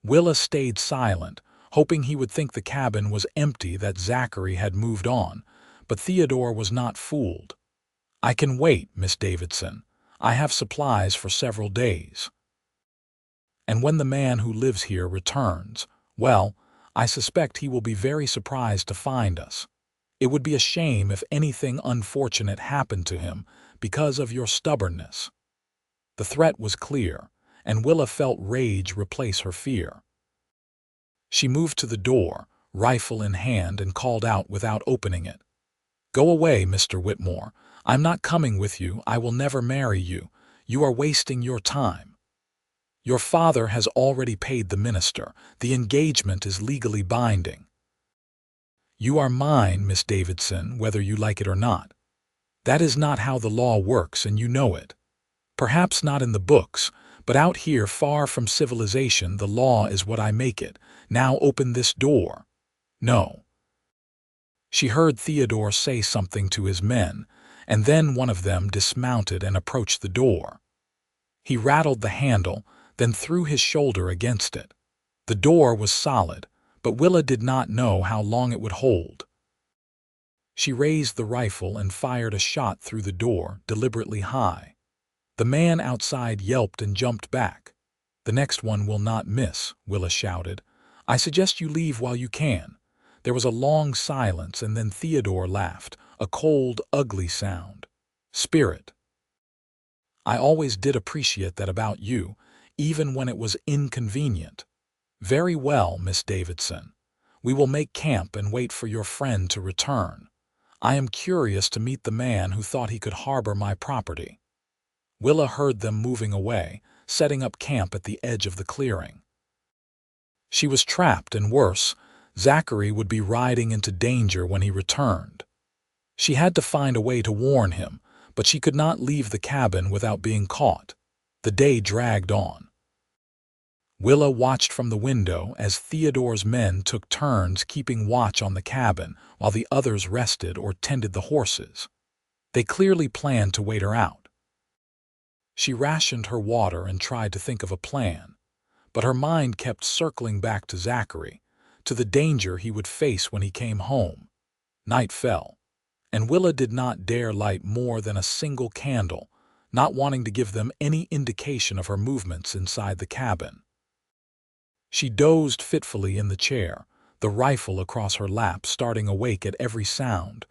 Willa stayed silent, hoping he would think the cabin was empty, that Zachary had moved on, but Theodore was not fooled. "I can wait, Miss Davidson. I have supplies for several days. And when the man who lives here returns, well, I suspect he will be very surprised to find us. It would be a shame if anything unfortunate happened to him because of your stubbornness." The threat was clear, and Willa felt rage replace her fear. She moved to the door, rifle in hand, and called out without opening it. "Go away, Mr. Whitmore. I'm not coming with you. I will never marry you. You are wasting your time. Your father has already paid the minister. The engagement is legally binding. You are mine, Miss Davidson, whether you like it or not. That is not how the law works, and you know it. Perhaps not in the books, but out here far from civilization the law is what I make it. Now open this door." "No." She heard Theodore say something to his men, and then one of them dismounted and approached the door. He rattled the handle, then threw his shoulder against it. The door was solid, but Willa did not know how long it would hold. She raised the rifle and fired a shot through the door, deliberately high. The man outside yelped and jumped back. "The next one will not miss," Willa shouted. "I suggest you leave while you can." There was a long silence, and then Theodore laughed, a cold, ugly sound. "Spirit. I always did appreciate that about you, even when it was inconvenient. Very well, Miss Davidson. We will make camp and wait for your friend to return. I am curious to meet the man who thought he could harbor my property." Willa heard them moving away, setting up camp at the edge of the clearing. She was trapped, and worse, Zachary would be riding into danger when he returned. She had to find a way to warn him, but she could not leave the cabin without being caught. The day dragged on. Willa watched from the window as Theodore's men took turns keeping watch on the cabin while the others rested or tended the horses. They clearly planned to wait her out. She rationed her water and tried to think of a plan, but her mind kept circling back to Zachary, to the danger he would face when he came home. Night fell, and Willa did not dare light more than a single candle, not wanting to give them any indication of her movements inside the cabin. She dozed fitfully in the chair, the rifle across her lap, starting awake at every sound.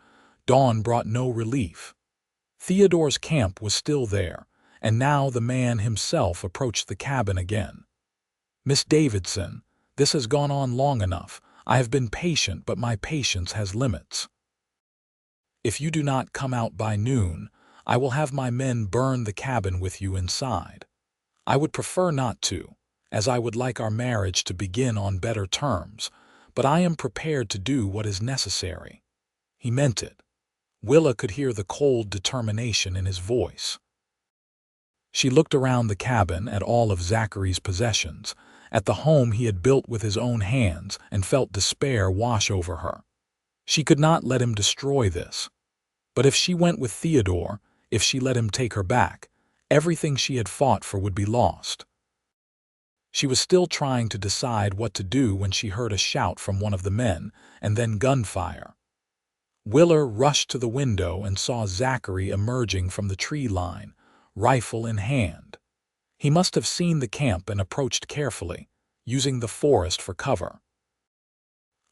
Dawn brought no relief. Theodore's camp was still there, and now the man himself approached the cabin again. "Miss Davidson, this has gone on long enough. I have been patient, but my patience has limits. If you do not come out by noon, I will have my men burn the cabin with you inside. I would prefer not to, as I would like our marriage to begin on better terms, but I am prepared to do what is necessary." He meant it. Willa could hear the cold determination in his voice. She looked around the cabin at all of Zachary's possessions, at the home he had built with his own hands, and felt despair wash over her. She could not let him destroy this. But if she went with Theodore, if she let him take her back, everything she had fought for would be lost. She was still trying to decide what to do when she heard a shout from one of the men, and then gunfire. Willa rushed to the window and saw Zachary emerging from the tree line, rifle in hand. He must have seen the camp and approached carefully, using the forest for cover.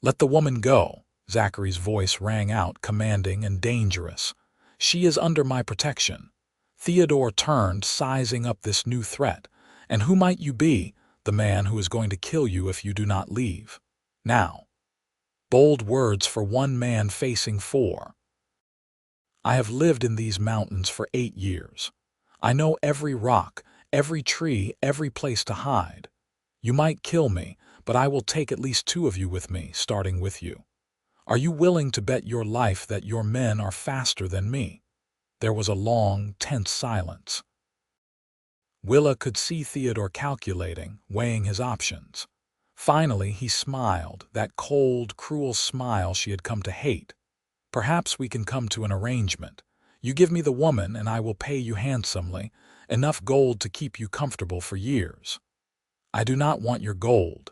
"Let the woman go," Zachary's voice rang out, commanding and dangerous. "She is under my protection." Theodore turned, sizing up this new threat. "And who might you be? The man who is going to kill you if you do not leave. Now." Bold words for one man facing four. "I have lived in these mountains for 8 years. I know every rock, every tree, every place to hide. You might kill me, but I will take at least 2 of you with me, starting with you. Are you willing to bet your life that your men are faster than me?" There was a long, tense silence. Willa could see Theodore calculating, weighing his options. Finally, he smiled, that cold, cruel smile she had come to hate. "Perhaps we can come to an arrangement. You give me the woman and I will pay you handsomely, enough gold to keep you comfortable for years." "I do not want your gold.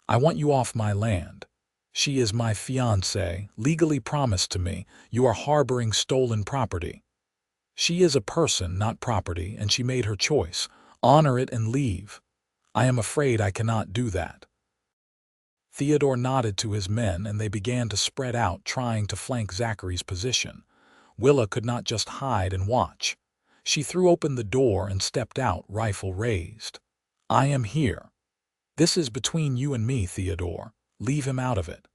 I want you off my land. She is my fiancée, legally promised to me. You are harboring stolen property." "She is a person, not property, and she made her choice. Honor it and leave." "I am afraid I cannot do that." Theodore nodded to his men, and they began to spread out, trying to flank Zachary's position. Willa could not just hide and watch. She threw open the door and stepped out, rifle raised. "I am here. This is between you and me, Theodore. Leave him out of it."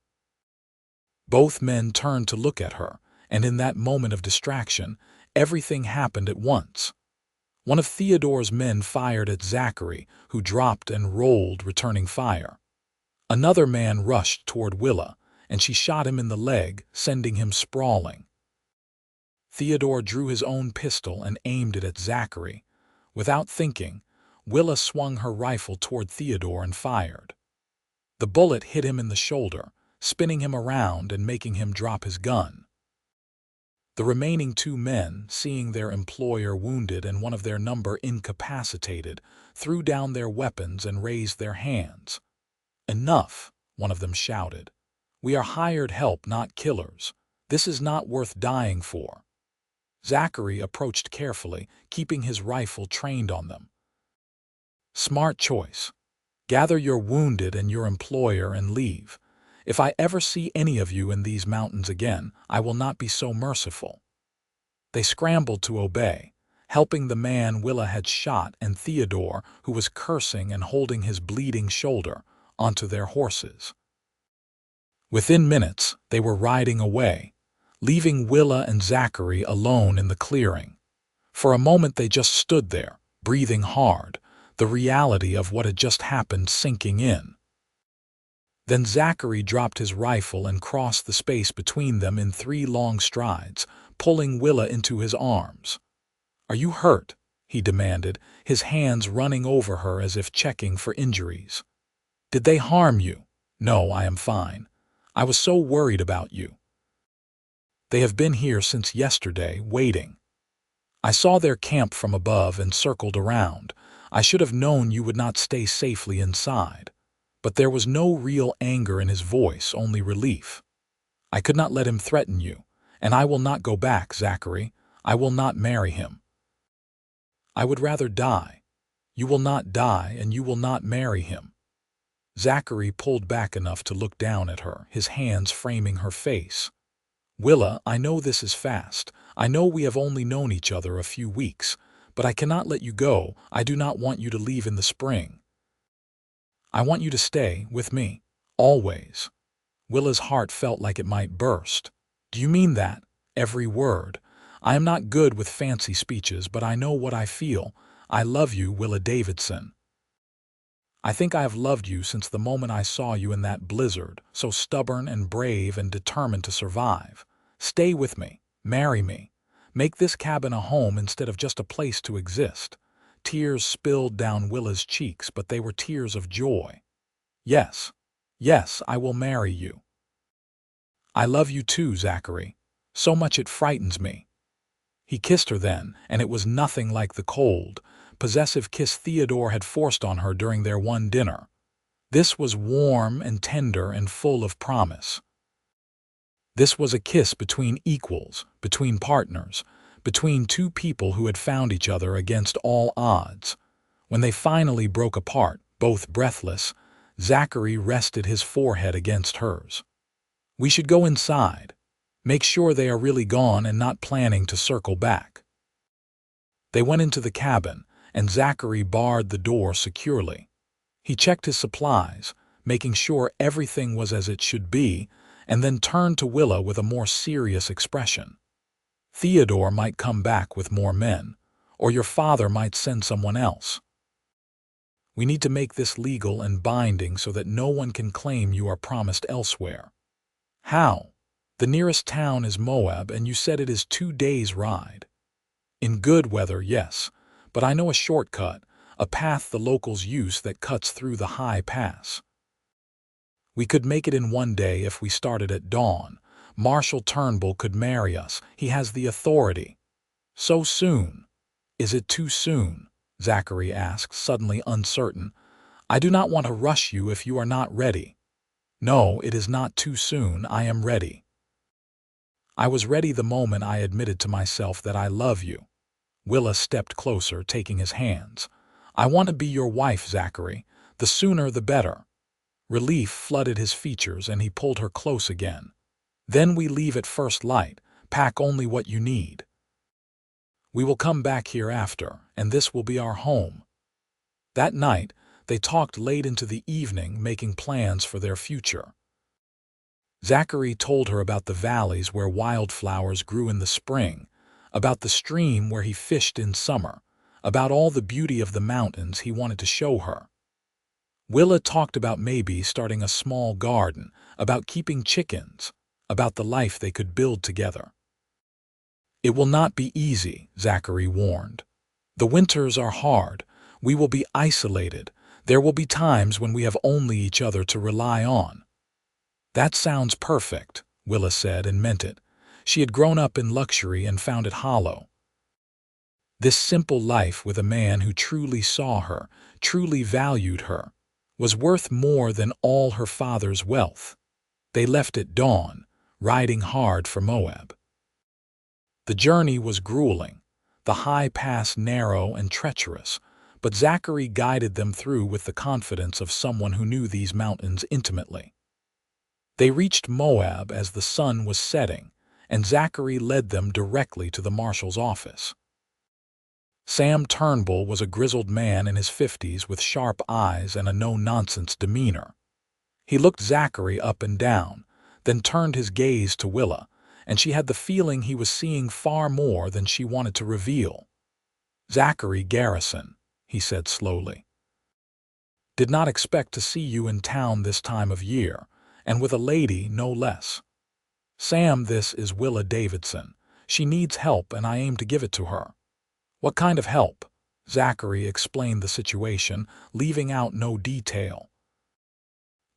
Both men turned to look at her, and in that moment of distraction, everything happened at once. One of Theodore's men fired at Zachary, who dropped and rolled, returning fire. Another man rushed toward Willa, and she shot him in the leg, sending him sprawling. Theodore drew his own pistol and aimed it at Zachary. Without thinking, Willa swung her rifle toward Theodore and fired. The bullet hit him in the shoulder, spinning him around and making him drop his gun. The remaining 2 men, seeing their employer wounded and one of their number incapacitated, threw down their weapons and raised their hands. "Enough," one of them shouted. "We are hired help, not killers. This is not worth dying for." Zachary approached carefully, keeping his rifle trained on them. "Smart choice. Gather your wounded and your employer and leave. If I ever see any of you in these mountains again, I will not be so merciful." They scrambled to obey, helping the man Willa had shot and Theodore, who was cursing and holding his bleeding shoulder, onto their horses. Within minutes, they were riding away, leaving Willa and Zachary alone in the clearing. For a moment they just stood there, breathing hard, the reality of what had just happened sinking in. Then Zachary dropped his rifle and crossed the space between them in 3 long strides, pulling Willa into his arms. "Are you hurt?" he demanded, his hands running over her as if checking for injuries. "Did they harm you?" "No, I am fine. I was so worried about you. They have been here since yesterday, waiting. I saw their camp from above and circled around. I should have known you would not stay safely inside." But there was no real anger in his voice, only relief. "I could not let him threaten you, and I will not go back, Zachary. I will not marry him. I would rather die. You will not die, and you will not marry him." Zachary pulled back enough to look down at her, his hands framing her face. "Willa, I know this is fast. I know we have only known each other a few weeks, but I cannot let you go. I do not want you to leave in the spring. I want you to stay with me, always." Willa's heart felt like it might burst. "Do you mean that?" "Every word. I am not good with fancy speeches, but I know what I feel. I love you, Willa Davidson. I think I have loved you since the moment I saw you in that blizzard, so stubborn and brave and determined to survive. Stay with me. Marry me. Make this cabin a home instead of just a place to exist. Tears spilled down Willa's cheeks, but they were tears of joy. Yes, yes, I will marry you. I love you too, Zachary. So much it frightens me. He kissed her then, and it was nothing like the cold, possessive kiss Theodore had forced on her during their one dinner. This was warm and tender and full of promise. This was a kiss between equals, between partners, between two people who had found each other against all odds. When they finally broke apart, both breathless, Zachary rested his forehead against hers. We should go inside. Make sure they are really gone and not planning to circle back. They went into the cabin, and Zachary barred the door securely. He checked his supplies, making sure everything was as it should be, and then turned to Willa with a more serious expression. Theodore might come back with more men, or your father might send someone else. We need to make this legal and binding so that no one can claim you are promised elsewhere. How? The nearest town is Moab, and you said it is 2 days' ride. In good weather, yes, but I know a shortcut, a path the locals use that cuts through the high pass. We could make it in 1 day if we started at dawn. Marshal Turnbull could marry us. He has the authority. So soon? Is it too soon? Zachary asked, suddenly uncertain. I do not want to rush you if you are not ready. No, it is not too soon. I am ready. I was ready the moment I admitted to myself that I love you. Willa stepped closer, taking his hands. I want to be your wife, Zachary. The sooner the better. Relief flooded his features, and he pulled her close again. Then we leave at first light. Pack only what you need. We will come back here after, and this will be our home. That night, they talked late into the evening, making plans for their future. Zachary told her about the valleys where wildflowers grew in the spring, about the stream where he fished in summer, about all the beauty of the mountains he wanted to show her. Willa talked about maybe starting a small garden, about keeping chickens, about the life they could build together. It will not be easy, Zachary warned. The winters are hard. We will be isolated. There will be times when we have only each other to rely on. That sounds perfect, Willa said, and meant it. She had grown up in luxury and found it hollow. This simple life with a man who truly saw her, truly valued her, was worth more than all her father's wealth. They left at dawn, riding hard for Moab. The journey was grueling, the high pass narrow and treacherous, but Zachary guided them through with the confidence of someone who knew these mountains intimately. They reached Moab as the sun was setting, and Zachary led them directly to the marshal's office. Sam Turnbull was a grizzled man in his 50s with sharp eyes and a no-nonsense demeanor. He looked Zachary up and down, then turned his gaze to Willa, and she had the feeling he was seeing far more than she wanted to reveal. Zachary Garrison, he said slowly. Did not expect to see you in town this time of year, and with a lady no less. Sam, this is Willa Davidson. She needs help, and I aim to give it to her. What kind of help? Zachary explained the situation, leaving out no detail.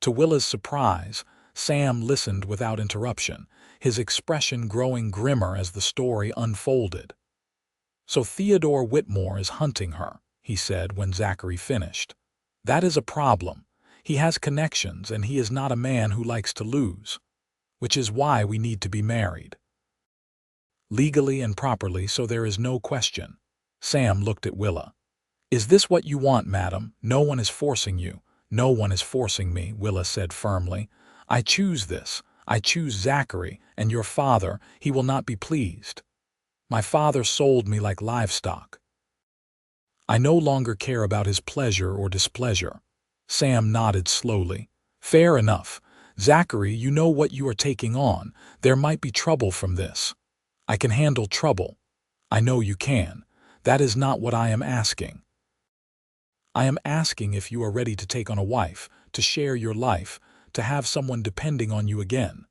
To Willa's surprise, Sam listened without interruption, his expression growing grimmer as the story unfolded. So Theodore Whitmore is hunting her, he said when Zachary finished. That is a problem. He has connections, and he is not a man who likes to lose. Which is why we need to be married. Legally and properly, so there is no question. Sam looked at Willa. Is this what you want, madam? No one is forcing you. No one is forcing me, Willa said firmly. I choose this. I choose Zachary, and your father, he will not be pleased. My father sold me like livestock. I no longer care about his pleasure or displeasure. Sam nodded slowly. Fair enough. Zachary, you know what you are taking on. There might be trouble from this. I can handle trouble. I know you can. That is not what I am asking. I am asking if you are ready to take on a wife, to share your life, to have someone depending on you again.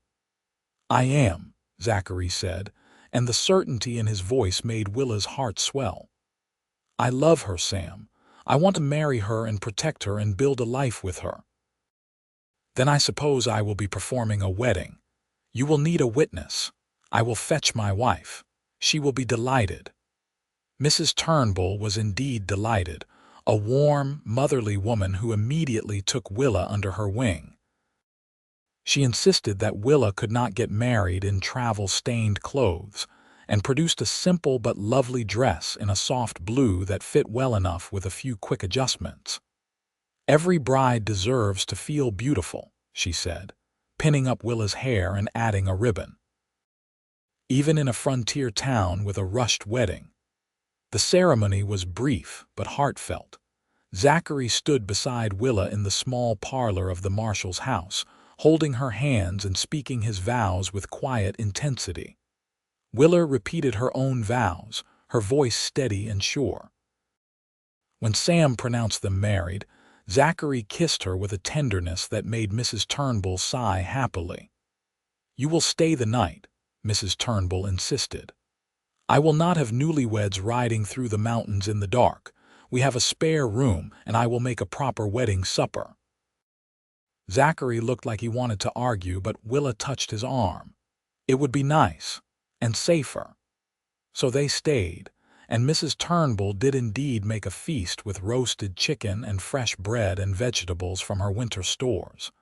I am, Zachary said, and the certainty in his voice made Willa's heart swell. "I love her, Sam. I want to marry her and protect her and build a life with her." "Then I suppose I will be performing a wedding. You will need a witness. I will fetch my wife. She will be delighted." Mrs. Turnbull was indeed delighted, a warm, motherly woman who immediately took Willa under her wing. She insisted that Willa could not get married in travel-stained clothes, and produced a simple but lovely dress in a soft blue that fit well enough with a few quick adjustments. "Every bride deserves to feel beautiful," she said, pinning up Willa's hair and adding a ribbon. "Even in a frontier town with a rushed wedding." The ceremony was brief but heartfelt. Zachary stood beside Willa in the small parlor of the marshal's house, holding her hands and speaking his vows with quiet intensity. Willa repeated her own vows, her voice steady and sure. When Sam pronounced them married, Zachary kissed her with a tenderness that made Mrs. Turnbull sigh happily. "You will stay the night," Mrs. Turnbull insisted. "I will not have newlyweds riding through the mountains in the dark. We have a spare room, and I will make a proper wedding supper." Zachary looked like he wanted to argue, but Willa touched his arm. It would be nice, and safer. So they stayed, and Mrs. Turnbull did indeed make a feast with roasted chicken and fresh bread and vegetables from her winter stores.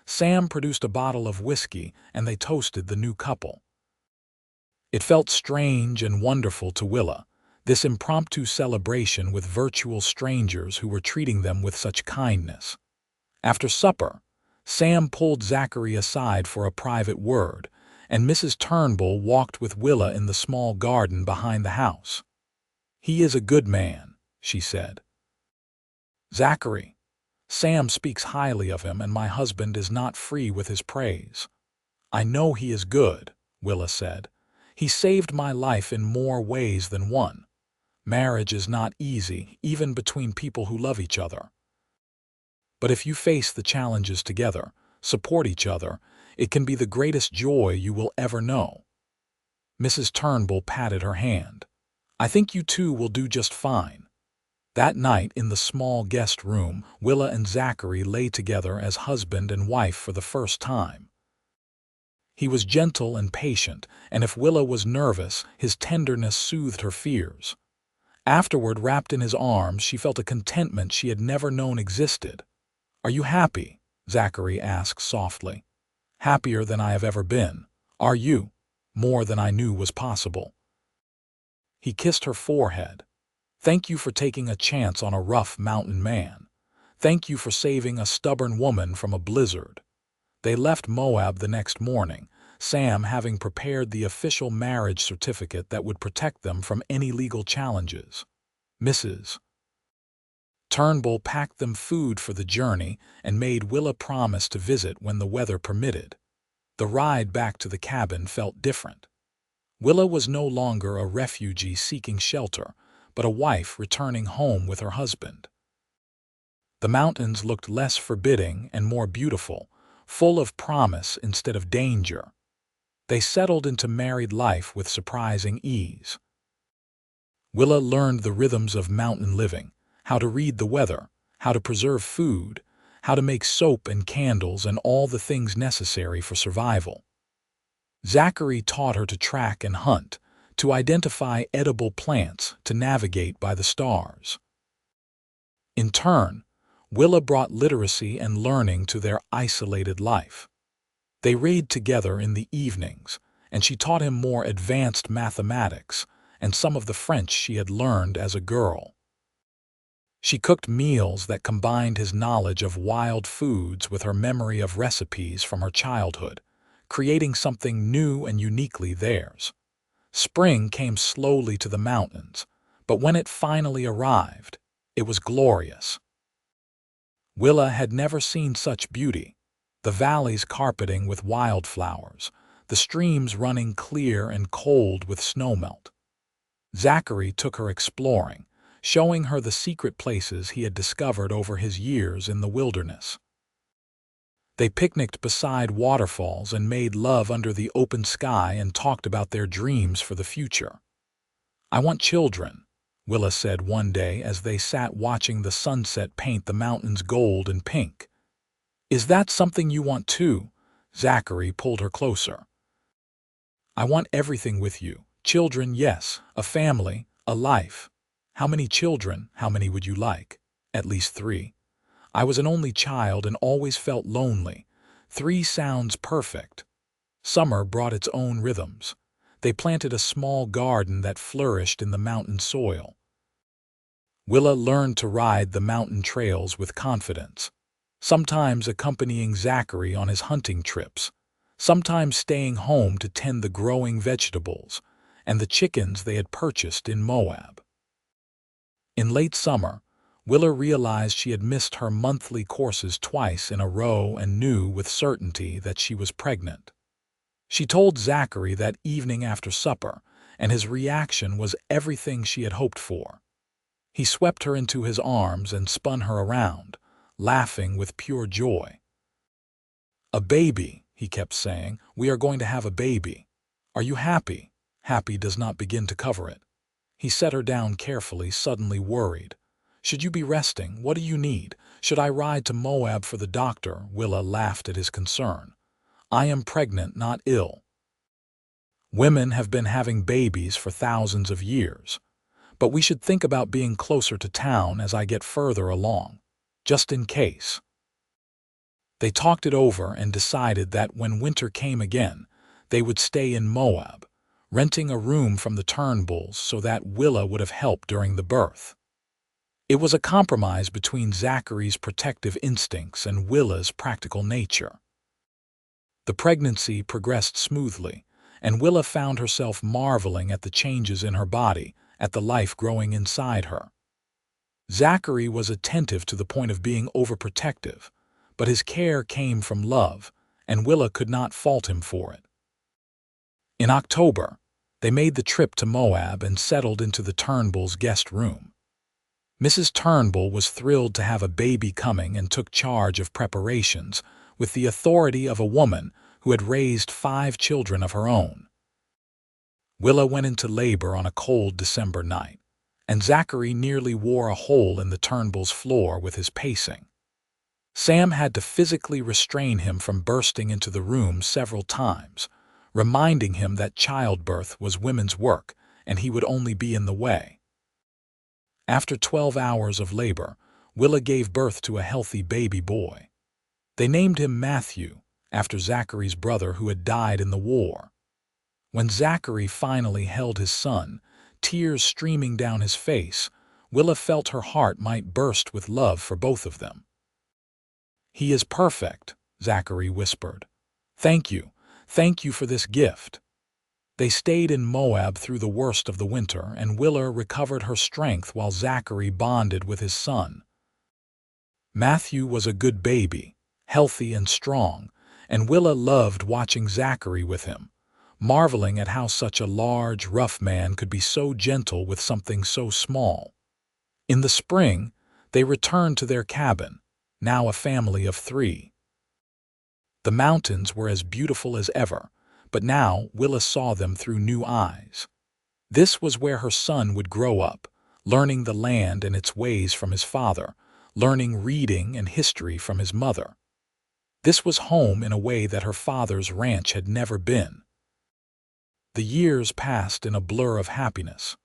Sam produced a bottle of whiskey, and they toasted the new couple. It felt strange and wonderful to Willa, this impromptu celebration with virtual strangers who were treating them with such kindness. After supper, Sam pulled Zachary aside for a private word, and Mrs. Turnbull walked with Willa in the small garden behind the house. "He is a good man," she said. "Zachary, Sam speaks highly of him, and my husband is not free with his praise." "I know he is good," Willa said. "He saved my life in more ways than one. Marriage is not easy, even between people who love each other. But if you face the challenges together, support each other, it can be the greatest joy you will ever know." Mrs. Turnbull patted her hand. "I think you two will do just fine." That night in the small guest room, Willa and Zachary lay together as husband and wife for the first time. He was gentle and patient, and if Willa was nervous, his tenderness soothed her fears. Afterward, wrapped in his arms, she felt a contentment she had never known existed. "Are you happy?" Zachary asked softly. "Happier than I have ever been. Are you?" "More than I knew was possible." He kissed her forehead. "Thank you for taking a chance on a rough mountain man. Thank you for saving a stubborn woman from a blizzard." They left Moab the next morning, Sam having prepared the official marriage certificate that would protect them from any legal challenges. Mrs. Turnbull packed them food for the journey and made Willa promise to visit when the weather permitted. The ride back to the cabin felt different. Willa was no longer a refugee seeking shelter, but a wife returning home with her husband. The mountains looked less forbidding and more beautiful, full of promise instead of danger. They settled into married life with surprising ease. Willa learned the rhythms of mountain living, how to read the weather, how to preserve food, how to make soap and candles, and all the things necessary for survival. Zachary taught her to track and hunt, to identify edible plants, to navigate by the stars. In turn, Willa brought literacy and learning to their isolated life. They read together in the evenings, and she taught him more advanced mathematics and some of the French she had learned as a girl. She cooked meals that combined his knowledge of wild foods with her memory of recipes from her childhood, creating something new and uniquely theirs. Spring came slowly to the mountains, but when it finally arrived, it was glorious. Willa had never seen such beauty, the valleys carpeting with wildflowers, the streams running clear and cold with snowmelt. Zachary took her exploring, showing her the secret places he had discovered over his years in the wilderness. They picnicked beside waterfalls and made love under the open sky and talked about their dreams for the future. "I want children," Willa said one day as they sat watching the sunset paint the mountains gold and pink. "Is that something you want too?" Zachary pulled her closer. "I want everything with you. Children, yes. A family, a life." "How many children? How many would you like?" "At least 3. I was an only child and always felt lonely. 3 sounds perfect." Summer brought its own rhythms. They planted a small garden that flourished in the mountain soil. Willa learned to ride the mountain trails with confidence, sometimes accompanying Zachary on his hunting trips, sometimes staying home to tend the growing vegetables and the chickens they had purchased in Moab. In late summer, Willa realized she had missed her monthly courses twice in a row and knew with certainty that she was pregnant. She told Zachary that evening after supper, and his reaction was everything she had hoped for. He swept her into his arms and spun her around, laughing with pure joy. "A baby," he kept saying. "We are going to have a baby. Are you happy?" Happy does not begin to cover it. He set her down carefully, suddenly worried. "Should you be resting? What do you need? Should I ride to Moab for the doctor?" Willa laughed at his concern. "I am pregnant, not ill. Women have been having babies for thousands of years. But we should think about being closer to town as I get further along, just in case." They talked it over and decided that when winter came again, they would stay in Moab, renting a room from the Turnbulls so that Willa would have help during the birth. It was a compromise between Zachary's protective instincts and Willa's practical nature. The pregnancy progressed smoothly, and Willa found herself marveling at the changes in her body, at the life growing inside her. Zachary was attentive to the point of being overprotective, but his care came from love, and Willa could not fault him for it. In October, they made the trip to Moab and settled into the Turnbulls' guest room. Mrs. Turnbull was thrilled to have a baby coming and took charge of preparations with the authority of a woman who had raised 5 children of her own. Willa went into labor on a cold December night, and Zachary nearly wore a hole in the Turnbull's floor with his pacing. Sam had to physically restrain him from bursting into the room several times, reminding him that childbirth was women's work and he would only be in the way. After 12 hours of labor, Willa gave birth to a healthy baby boy. They named him Matthew, after Zachary's brother who had died in the war. When Zachary finally held his son, tears streaming down his face, Willa felt her heart might burst with love for both of them. "He is perfect," Zachary whispered. Thank you for this gift." They stayed in Moab through the worst of the winter, and Willa recovered her strength while Zachary bonded with his son. Matthew was a good baby, healthy and strong, and Willa loved watching Zachary with him, marveling at how such a large, rough man could be so gentle with something so small. In the spring, they returned to their cabin, now a family of 3. The mountains were as beautiful as ever, but now Willa saw them through new eyes. This was where her son would grow up, learning the land and its ways from his father, learning reading and history from his mother. This was home in a way that her father's ranch had never been. The years passed in a blur of happiness.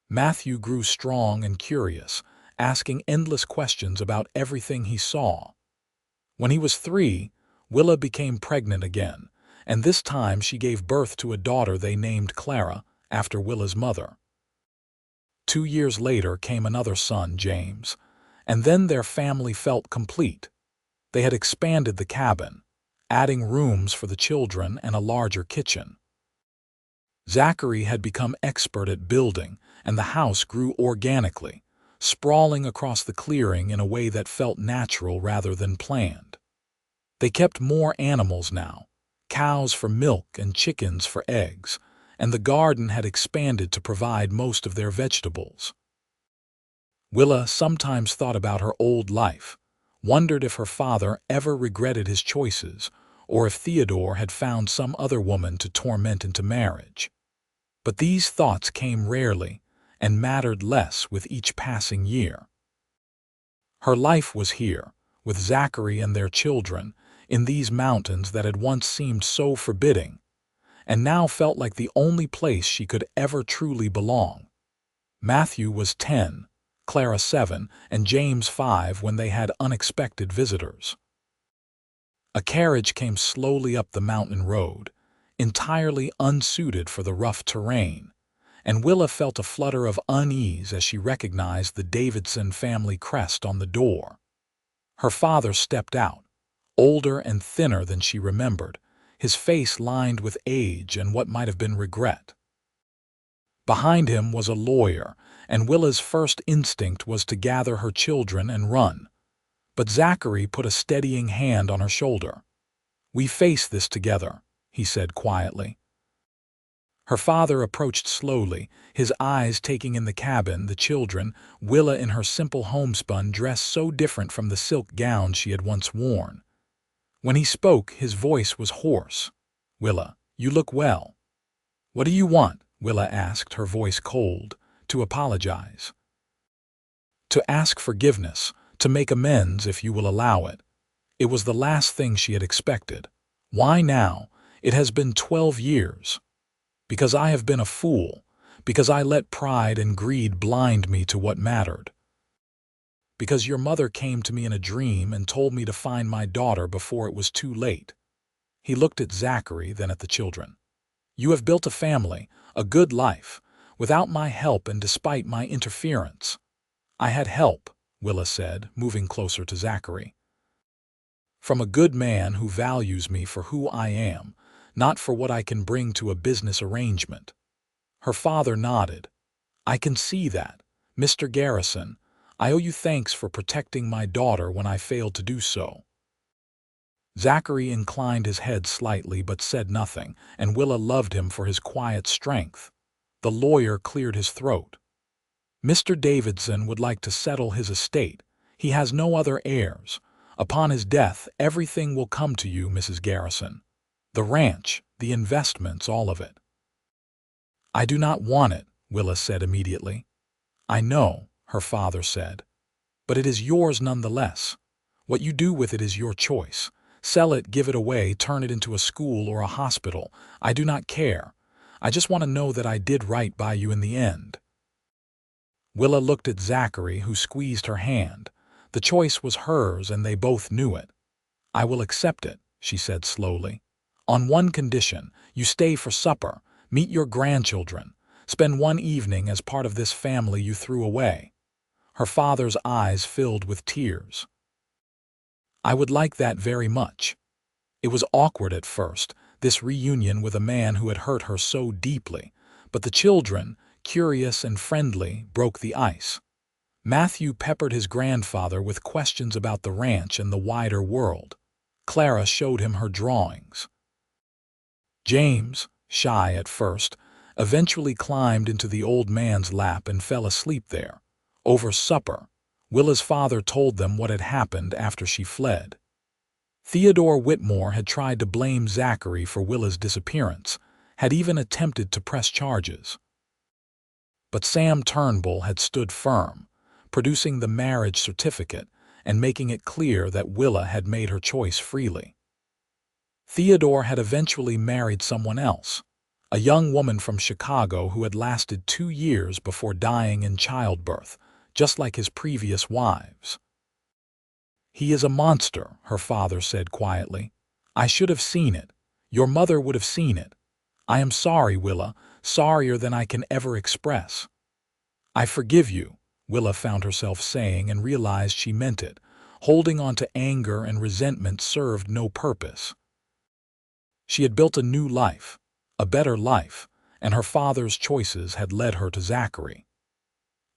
Matthew grew strong and curious, asking endless questions about everything he saw. When he was 3, Willa became pregnant again, and this time she gave birth to a daughter they named Clara, after Willa's mother. 2 years later came another son, James, and then their family felt complete. They had expanded the cabin, adding rooms for the children and a larger kitchen. Zachary had become expert at building, and the house grew organically, sprawling across the clearing in a way that felt natural rather than planned. They kept more animals now, cows for milk and chickens for eggs, and the garden had expanded to provide most of their vegetables. Willa sometimes thought about her old life, wondered if her father ever regretted his choices, or if Theodore had found some other woman to torment into marriage. But these thoughts came rarely and mattered less with each passing year. Her life was here, with Zachary and their children, in these mountains that had once seemed so forbidding, and now felt like the only place she could ever truly belong. Matthew was 10, Clara 7, and James 5 when they had unexpected visitors. A carriage came slowly up the mountain road, entirely unsuited for the rough terrain, and Willa felt a flutter of unease as she recognized the Davidson family crest on the door. Her father stepped out, older and thinner than she remembered, his face lined with age and what might have been regret. Behind him was a lawyer, and Willa's first instinct was to gather her children and run. But Zachary put a steadying hand on her shoulder. "We face this together," he said quietly. Her father approached slowly, his eyes taking in the cabin, the children, Willa in her simple homespun dress so different from the silk gown she had once worn. When he spoke, his voice was hoarse. "Willa, you look well." "What do you want?" Willa asked, her voice cold. "To apologize." "To ask forgiveness, to make amends if you will allow it." It was the last thing she had expected. "Why now? It has been 12 years. Because I have been a fool, because I let pride and greed blind me to what mattered. Because your mother came to me in a dream and told me to find my daughter before it was too late." He looked at Zachary, then at the children. "You have built a family, a good life, without my help and despite my interference." "I had help," Willa said, moving closer to Zachary. "From a good man who values me for who I am, not for what I can bring to a business arrangement." Her father nodded. "I can see that. Mr. Garrison, I owe you thanks for protecting my daughter when I failed to do so." Zachary inclined his head slightly but said nothing, and Willa loved him for his quiet strength. The lawyer cleared his throat. "Mr. Davidson would like to settle his estate. He has no other heirs. Upon his death, everything will come to you, Mrs. Garrison. The ranch, the investments, all of it." "I do not want it," Willa said immediately. "I know," her father said. "But it is yours nonetheless. What you do with it is your choice. Sell it, give it away, turn it into a school or a hospital. I do not care. I just want to know that I did right by you in the end." Willa looked at Zachary, who squeezed her hand. The choice was hers, and they both knew it. "I will accept it," she said slowly. "On one condition: you stay for supper, meet your grandchildren, spend one evening as part of this family you threw away." Her father's eyes filled with tears. "I would like that very much." It was awkward at first, this reunion with a man who had hurt her so deeply, but the children, curious and friendly, broke the ice. Matthew peppered his grandfather with questions about the ranch and the wider world. Clara showed him her drawings. James, shy at first, eventually climbed into the old man's lap and fell asleep there. Over supper, Willa's father told them what had happened after she fled. Theodore Whitmore had tried to blame Zachary for Willa's disappearance, had even attempted to press charges. But Sam Turnbull had stood firm, producing the marriage certificate and making it clear that Willa had made her choice freely. Theodore had eventually married someone else, a young woman from Chicago who had lasted 2 years before dying in childbirth, just like his previous wives. "He is a monster," her father said quietly. "I should have seen it. Your mother would have seen it. I am sorry, Willa, sorrier than I can ever express." "I forgive you," Willa found herself saying and realized she meant it. Holding on to anger and resentment served no purpose. She had built a new life, a better life, and her father's choices had led her to Zachary.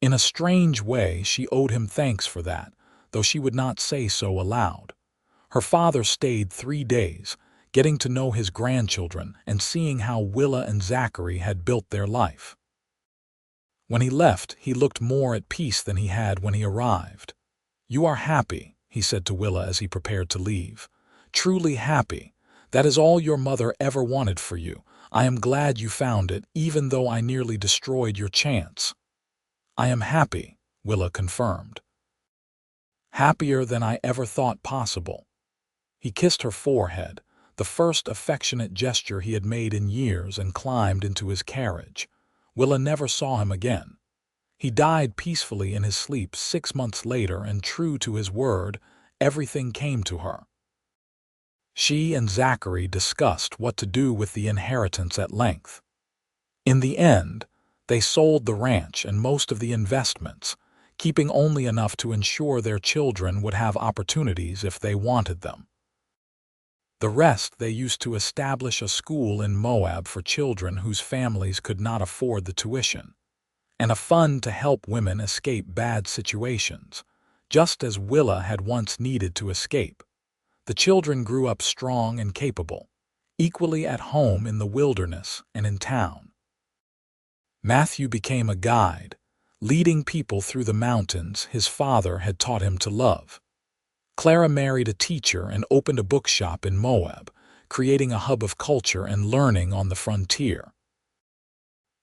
In a strange way, she owed him thanks for that, though she would not say so aloud. Her father stayed 3 days, getting to know his grandchildren and seeing how Willa and Zachary had built their life. When he left, he looked more at peace than he had when he arrived. "You are happy," he said to Willa as he prepared to leave. "Truly happy. That is all your mother ever wanted for you. I am glad you found it, even though I nearly destroyed your chance." "I am happy," Willa confirmed. "Happier than I ever thought possible." He kissed her forehead, the first affectionate gesture he had made in years, and climbed into his carriage. Willa never saw him again. He died peacefully in his sleep 6 months later, and true to his word, everything came to her. She and Zachary discussed what to do with the inheritance at length. In the end, they sold the ranch and most of the investments, keeping only enough to ensure their children would have opportunities if they wanted them. The rest they used to establish a school in Moab for children whose families could not afford the tuition, and a fund to help women escape bad situations, just as Willa had once needed to escape. The children grew up strong and capable, equally at home in the wilderness and in town. Matthew became a guide, leading people through the mountains his father had taught him to love. Clara married a teacher and opened a bookshop in Moab, creating a hub of culture and learning on the frontier.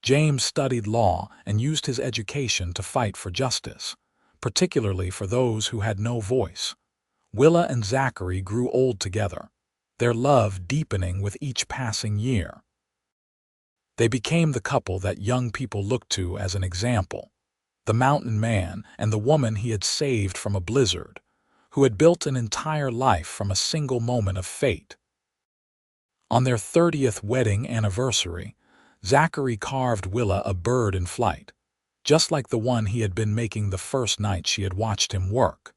James studied law and used his education to fight for justice, particularly for those who had no voice. Willa and Zachary grew old together, their love deepening with each passing year. They became the couple that young people looked to as an example, the mountain man and the woman he had saved from a blizzard, who had built an entire life from a single moment of fate. On their 30th wedding anniversary, Zachary carved Willa a bird in flight, just like the one he had been making the first night she had watched him work.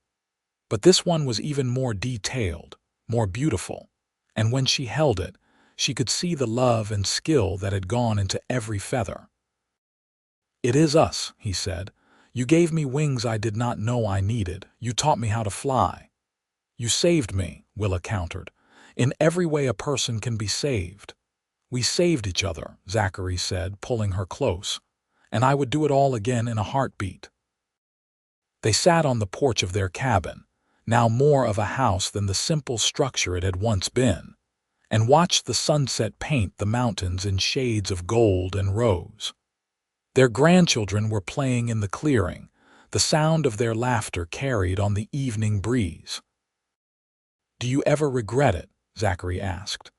But this one was even more detailed, more beautiful, and when she held it, she could see the love and skill that had gone into every feather. "It is us," he said. "You gave me wings I did not know I needed. You taught me how to fly." "You saved me," Willa countered. "In every way a person can be saved." "We saved each other," Zachary said, pulling her close, "and I would do it all again in a heartbeat." They sat on the porch of their cabin, now more of a house than the simple structure it had once been, and watched the sunset paint the mountains in shades of gold and rose. Their grandchildren were playing in the clearing, the sound of their laughter carried on the evening breeze. "Do you ever regret it?" Zachary asked.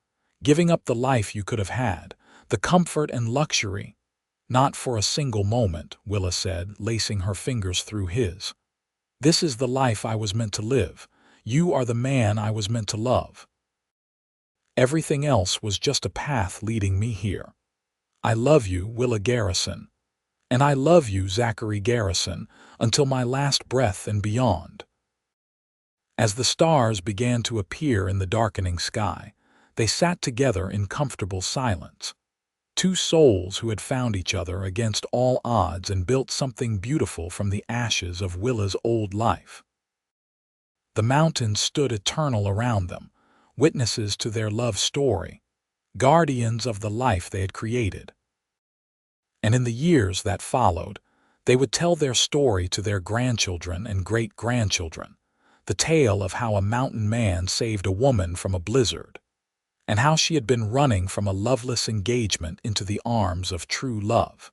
"Giving up the life you could have had, the comfort and luxury?" "Not for a single moment," Willa said, lacing her fingers through his. "This is the life I was meant to live. You are the man I was meant to love. Everything else was just a path leading me here. I love you, Willa Garrison. And I love you, Zachary Garrison, until my last breath and beyond." As the stars began to appear in the darkening sky, they sat together in comfortable silence. Two souls who had found each other against all odds and built something beautiful from the ashes of Willa's old life. The mountains stood eternal around them, witnesses to their love story, guardians of the life they had created. And in the years that followed, they would tell their story to their grandchildren and great-grandchildren, the tale of how a mountain man saved a woman from a blizzard, and how she had been running from a loveless engagement into the arms of true love.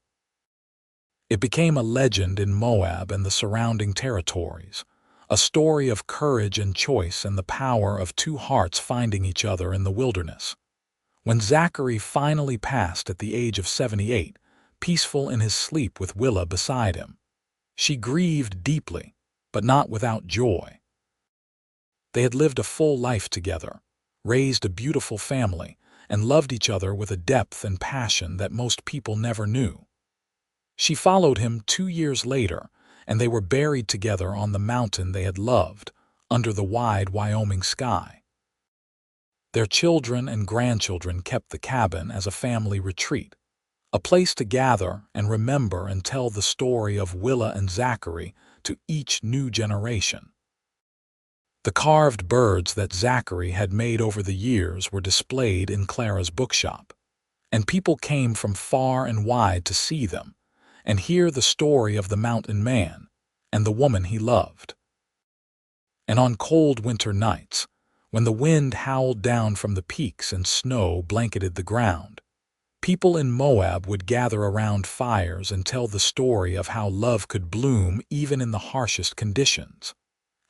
It became a legend in Moab and the surrounding territories, a story of courage and choice and the power of two hearts finding each other in the wilderness. When Zachary finally passed at the age of 78, peaceful in his sleep with Willa beside him, she grieved deeply, but not without joy. They had lived a full life together, raised a beautiful family, and loved each other with a depth and passion that most people never knew. She followed him 2 years later, and they were buried together on the mountain they had loved, under the wide Wyoming sky. Their children and grandchildren kept the cabin as a family retreat, a place to gather and remember and tell the story of Willa and Zachary to each new generation. The carved birds that Zachary had made over the years were displayed in Clara's bookshop, and people came from far and wide to see them and hear the story of the mountain man and the woman he loved. And on cold winter nights, when the wind howled down from the peaks and snow blanketed the ground, people in Moab would gather around fires and tell the story of how love could bloom even in the harshest conditions,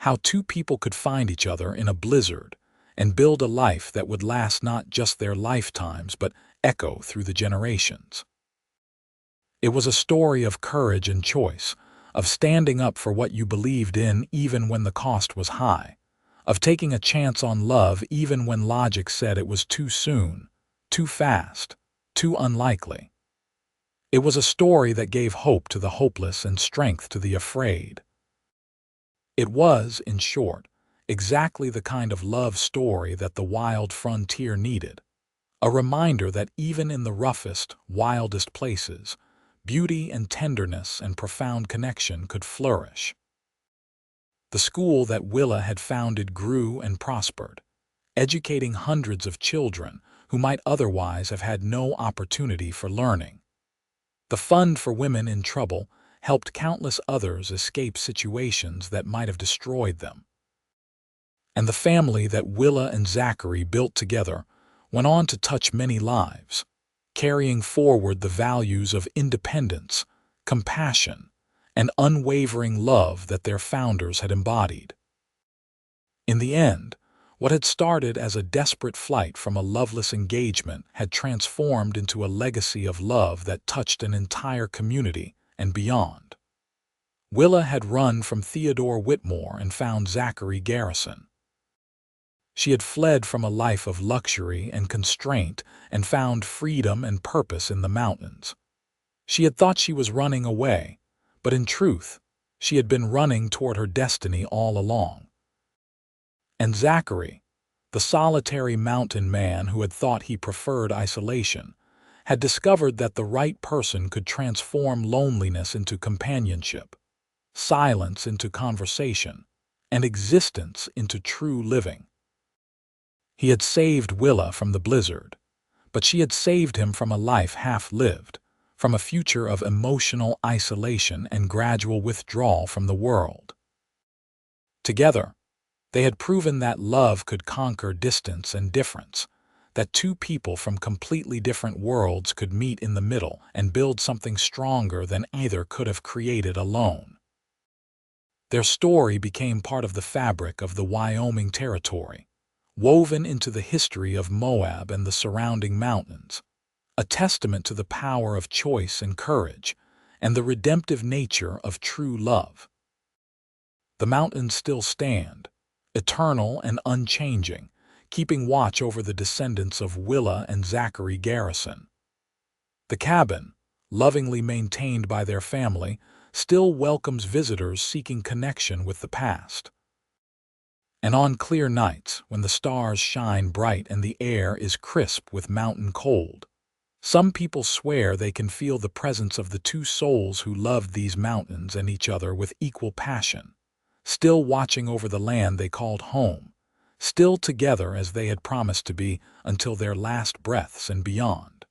how two people could find each other in a blizzard and build a life that would last not just their lifetimes but echo through the generations. It was a story of courage and choice, of standing up for what you believed in even when the cost was high, of taking a chance on love even when logic said it was too soon, too fast, too unlikely. It was a story that gave hope to the hopeless and strength to the afraid. It was, in short, exactly the kind of love story that the wild frontier needed, a reminder that even in the roughest, wildest places, beauty and tenderness and profound connection could flourish. The school that Willa had founded grew and prospered, educating hundreds of children who might otherwise have had no opportunity for learning. The Fund for Women in Trouble helped countless others escape situations that might have destroyed them. And the family that Willa and Zachary built together went on to touch many lives, carrying forward the values of independence, compassion, and unwavering love that their founders had embodied. In the end, what had started as a desperate flight from a loveless engagement had transformed into a legacy of love that touched an entire community and beyond. Willa had run from Theodore Whitmore and found Zachary Garrison. She had fled from a life of luxury and constraint and found freedom and purpose in the mountains. She had thought she was running away, but in truth, she had been running toward her destiny all along. And Zachary, the solitary mountain man who had thought he preferred isolation, had discovered that the right person could transform loneliness into companionship, silence into conversation, and existence into true living. He had saved Willa from the blizzard, but she had saved him from a life half-lived, from a future of emotional isolation and gradual withdrawal from the world. Together, they had proven that love could conquer distance and difference, that two people from completely different worlds could meet in the middle and build something stronger than either could have created alone. Their story became part of the fabric of the Wyoming territory, woven into the history of Moab and the surrounding mountains, a testament to the power of choice and courage, and the redemptive nature of true love. The mountains still stand, eternal and unchanging, keeping watch over the descendants of Willa and Zachary Garrison. The cabin, lovingly maintained by their family, still welcomes visitors seeking connection with the past. And on clear nights, when the stars shine bright and the air is crisp with mountain cold, some people swear they can feel the presence of the two souls who loved these mountains and each other with equal passion, still watching over the land they called home, still together as they had promised to be until their last breaths and beyond.